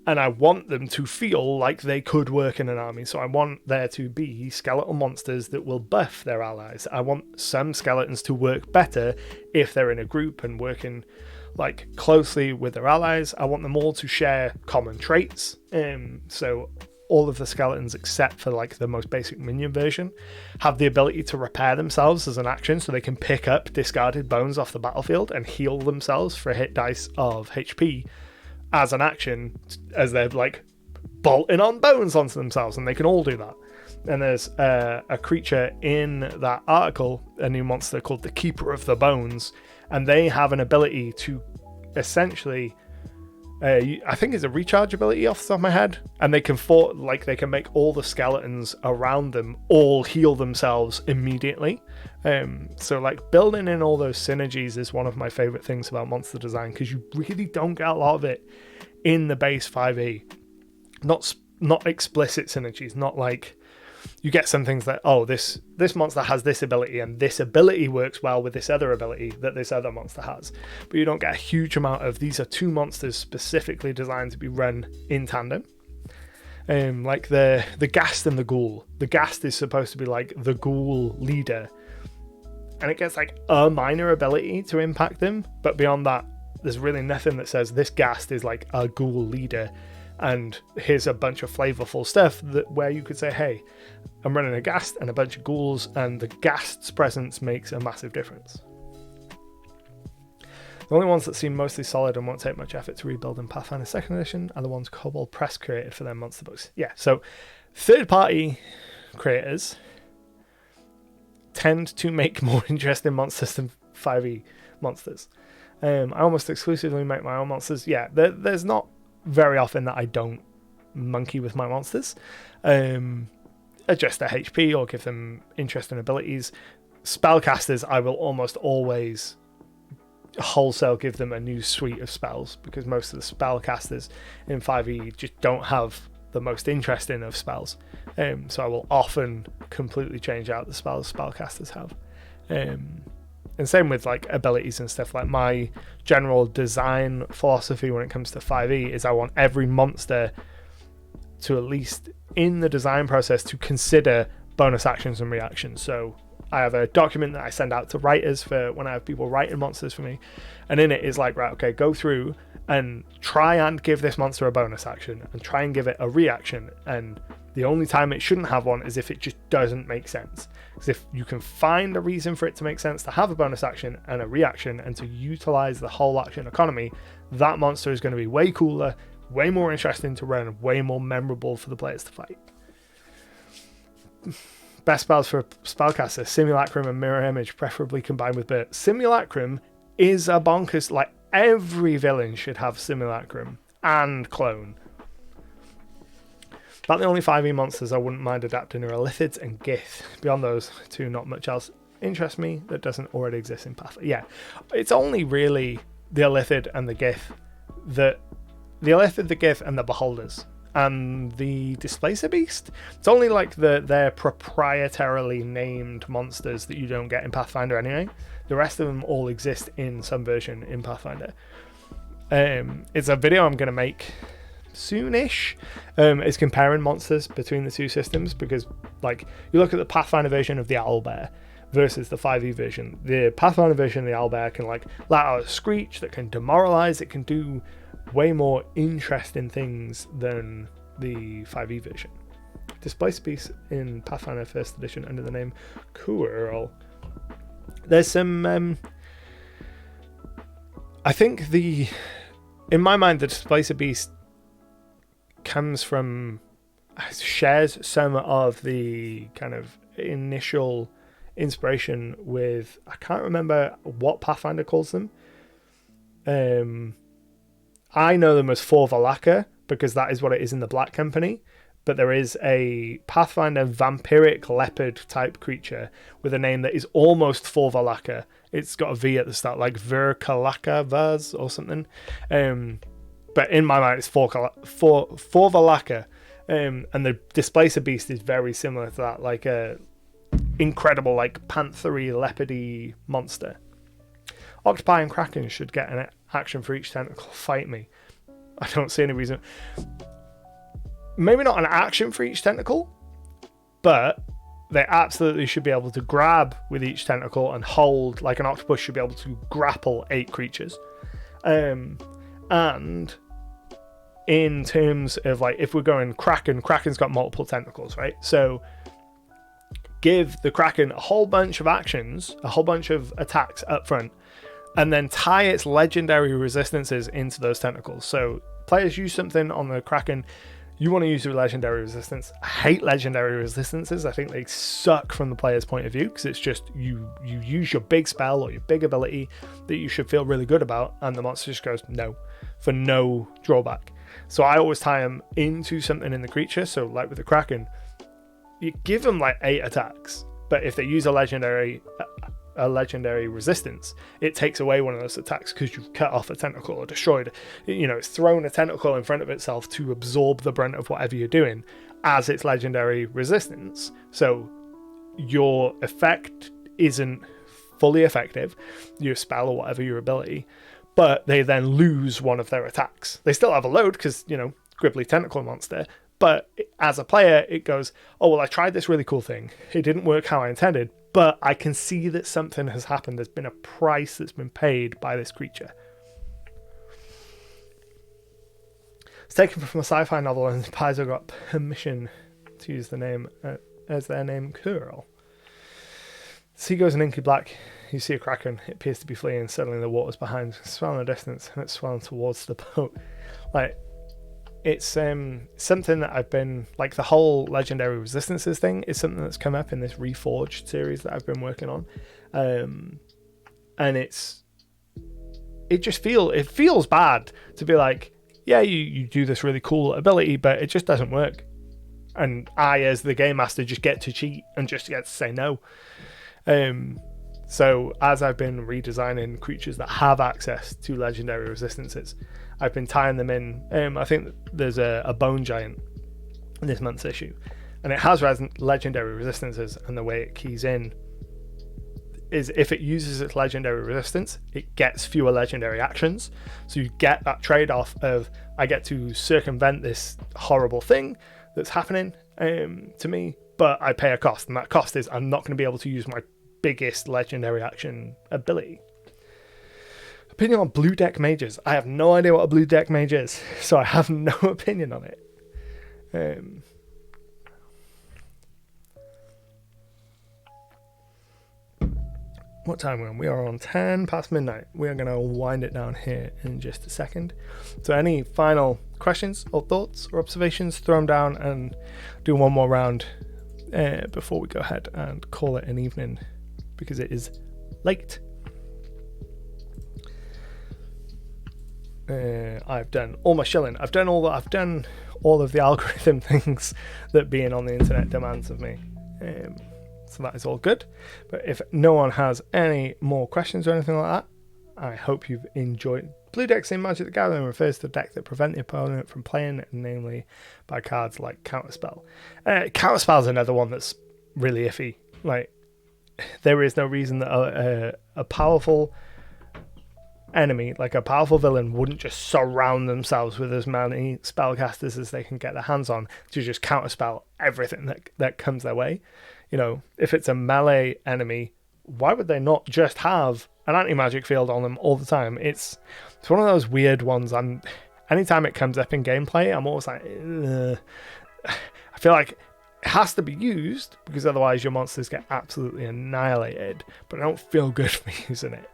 and I want them to feel like they could work in an army. So I want there to be skeletal monsters that will buff their allies. I want some skeletons to work better if they're in a group and working like closely with their allies. I want them all to share common traits. So all of the skeletons except for like the most basic minion version have the ability to repair themselves as an action, so they can pick up discarded bones off the battlefield and heal themselves for a hit dice of HP as an action, as they're like bolting on bones onto themselves, and they can all do that. And there's a creature in that article, a new monster called the Keeper of the Bones, and they have an ability to essentially, I think it's a recharge ability off the top of my head, and they can they can make all the skeletons around them all heal themselves immediately. So like building in all those synergies is one of my favorite things about monster design, because you really don't get a lot of it in the base 5e. Not explicit synergies, not like you get some things that, oh, this monster has this ability, and this ability works well with this other ability that this other monster has. But you don't get a huge amount of, these are two monsters specifically designed to be run in tandem. Like the Ghast and the Ghoul. The Ghast is supposed to be like the Ghoul leader, and it gets like a minor ability to impact them, but beyond that, there's really nothing that says this Ghast is like a Ghoul leader. And here's a bunch of flavorful stuff where you could say, hey, I'm running a Ghast and a bunch of ghouls, and the Ghast's presence makes a massive difference. The only ones that seem mostly solid and won't take much effort to rebuild in Pathfinder 2nd Edition are the ones Kobold Press created for their monster books. Yeah, so third-party creators tend to make more interesting monsters than 5e monsters. I almost exclusively make my own monsters. Yeah, there's not very often that I don't monkey with my monsters, adjust their HP or give them interesting abilities. Spellcasters, I will almost always wholesale give them a new suite of spells, because most of the spellcasters in 5e just don't have the most interesting of spells, so I will often completely change out the spells spellcasters have. And same with like abilities and stuff. Like my general design philosophy when it comes to 5e is I want every monster to, at least in the design process, to consider bonus actions and reactions. So I have a document that I send out to writers for when I have people writing monsters for me, and in it is like, right, okay, go through and try and give this monster a bonus action and try and give it a reaction, and the only time it shouldn't have one is if it just doesn't make sense. Because if you can find a reason for it to make sense to have a bonus action and a reaction and to utilize the whole action economy, that monster is going to be way cooler, way more interesting to run, way more memorable for the players to fight. Best spells for a spellcaster: Simulacrum and Mirror Image, preferably combined with Burt. Simulacrum is a bonkers, like every villain should have Simulacrum and Clone. About the only 5e monsters I wouldn't mind adapting are Illithids and Gith. Beyond those two, not much else interests me that doesn't already exist in Pathfinder. Yeah, it's only really the Illithid and the Gith the Illithid, the Gith, and the Beholders, and the Displacer Beast. It's only like their proprietarily named monsters that you don't get in Pathfinder anyway. The rest of them all exist in some version in Pathfinder. It's a video I'm going to make soonish. Is comparing monsters between the two systems, because like you look at the Pathfinder version of the Owlbear versus the 5e version. The Pathfinder version, the owlbear can like let out a screech that can demoralize. It can do way more interesting things than the 5e version. Displace beast in Pathfinder First Edition under the name Cool. There's some I think in my mind the Displacer beast shares some of the kind of initial inspiration with, I can't remember what Pathfinder calls them. I know them as Forvalaka because that is what it is in the Black Company, but there is a Pathfinder vampiric leopard type creature with a name that is almost Forvalaka. It's got a V at the start, like Verkalaka Vaz or something. But in my mind, it's Forvalaka. And the Displacer Beast is very similar to that, like a incredible, like panthery, leopardy monster. Octopi and Kraken should get an action for each tentacle. Fight me. I don't see any reason. Maybe not an action for each tentacle, but they absolutely should be able to grab with each tentacle and hold, like an octopus should be able to grapple 8 creatures. And in terms of like, if we're going Kraken's got multiple tentacles, right? So give the Kraken a whole bunch of actions, a whole bunch of attacks up front, and then tie its legendary resistances into those tentacles. So players use something on the Kraken, you want to use your legendary resistance. I hate legendary resistances. I think they suck from the player's point of view because it's just you use your big spell or your big ability that you should feel really good about, and the monster just goes no for no drawback. So I always tie them into something in the creature. So like with the Kraken, you give them like 8 attacks, but if they use a legendary resistance, it takes away one of those attacks because you've cut off a tentacle or destroyed, it's thrown a tentacle in front of itself to absorb the brunt of whatever you're doing as its legendary resistance. So your effect isn't fully effective, your spell or whatever, your ability, but they then lose one of their attacks. They still have a load because, Gribbly Tentacle Monster, but as a player, it goes, oh, well, I tried this really cool thing. It didn't work how I intended, but I can see that something has happened. There's been a price that's been paid by this creature. It's taken from a sci-fi novel, and Paizo got permission to use the name as their name, Cool. Sea goes in inky black. You see a Kraken. It appears to be fleeing. Suddenly the water's behind. It's swelling in the distance, and it's swelling towards the boat. Like, it's something that I've been, like, the whole legendary resistances thing is something that's come up in this Reforged series that I've been working on. And it feels bad to be like, yeah, you do this really cool ability, but it just doesn't work. And I, as the game master, just get to cheat and just get to say no. So as I've been redesigning creatures that have access to legendary resistances, I've been tying them in. I think there's a bone giant in this month's issue, and it has legendary resistances, and the way it keys in is if it uses its legendary resistance, it gets fewer legendary actions. So you get that trade-off of, I get to circumvent this horrible thing that's happening to me, but I pay a cost, and that cost is I'm not going to be able to use my biggest legendary action ability. Opinion on blue deck mages. I have no idea what a blue deck mage is, so I have no opinion on it. What time are we on? We are on 10 past midnight. We are going to wind it down here in just a second. So any final questions or thoughts or observations, throw them down and do one more round before we go ahead and call it an evening, because it is late. I've done all my shilling. I've done all of the algorithm things that being on the internet demands of me. So that is all good. But if no one has any more questions or anything like that, I hope you've enjoyed. Blue decks in Magic the Gathering refers to the deck that prevent the opponent from playing, namely by cards like Counterspell. Counterspell is another one that's really iffy. Like, there is no reason that a powerful enemy, like a powerful villain, wouldn't just surround themselves with as many spellcasters as they can get their hands on to just counterspell everything that comes their way. If it's a melee enemy, why would they not just have an anti-magic field on them all the time? It's one of those weird ones. Anytime it comes up in gameplay, I'm always like, ugh. I feel like it has to be used because otherwise your monsters get absolutely annihilated, but I don't feel good for using it.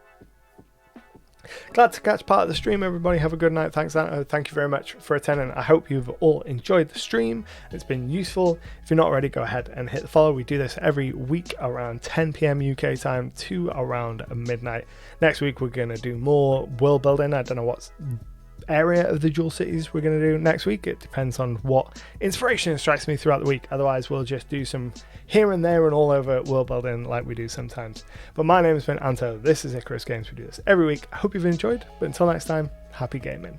Glad to catch part of the stream, everybody. Have a good night. Thanks, Anto. Thank you very much for attending. I hope you've all enjoyed the stream. It's been useful. If you're not already, go ahead and hit the follow. We do this every week around 10 p.m. UK time to around midnight. Next week, we're going to do more world building. I don't know what area of the Jewel Cities we're going to do next week. It depends on what inspiration strikes me throughout the week. Otherwise, we'll just do some here and there and all over world building like we do sometimes. But my name has been Anto. This is Icarus Games. We do this every week. I hope you've enjoyed. But until next time, happy gaming.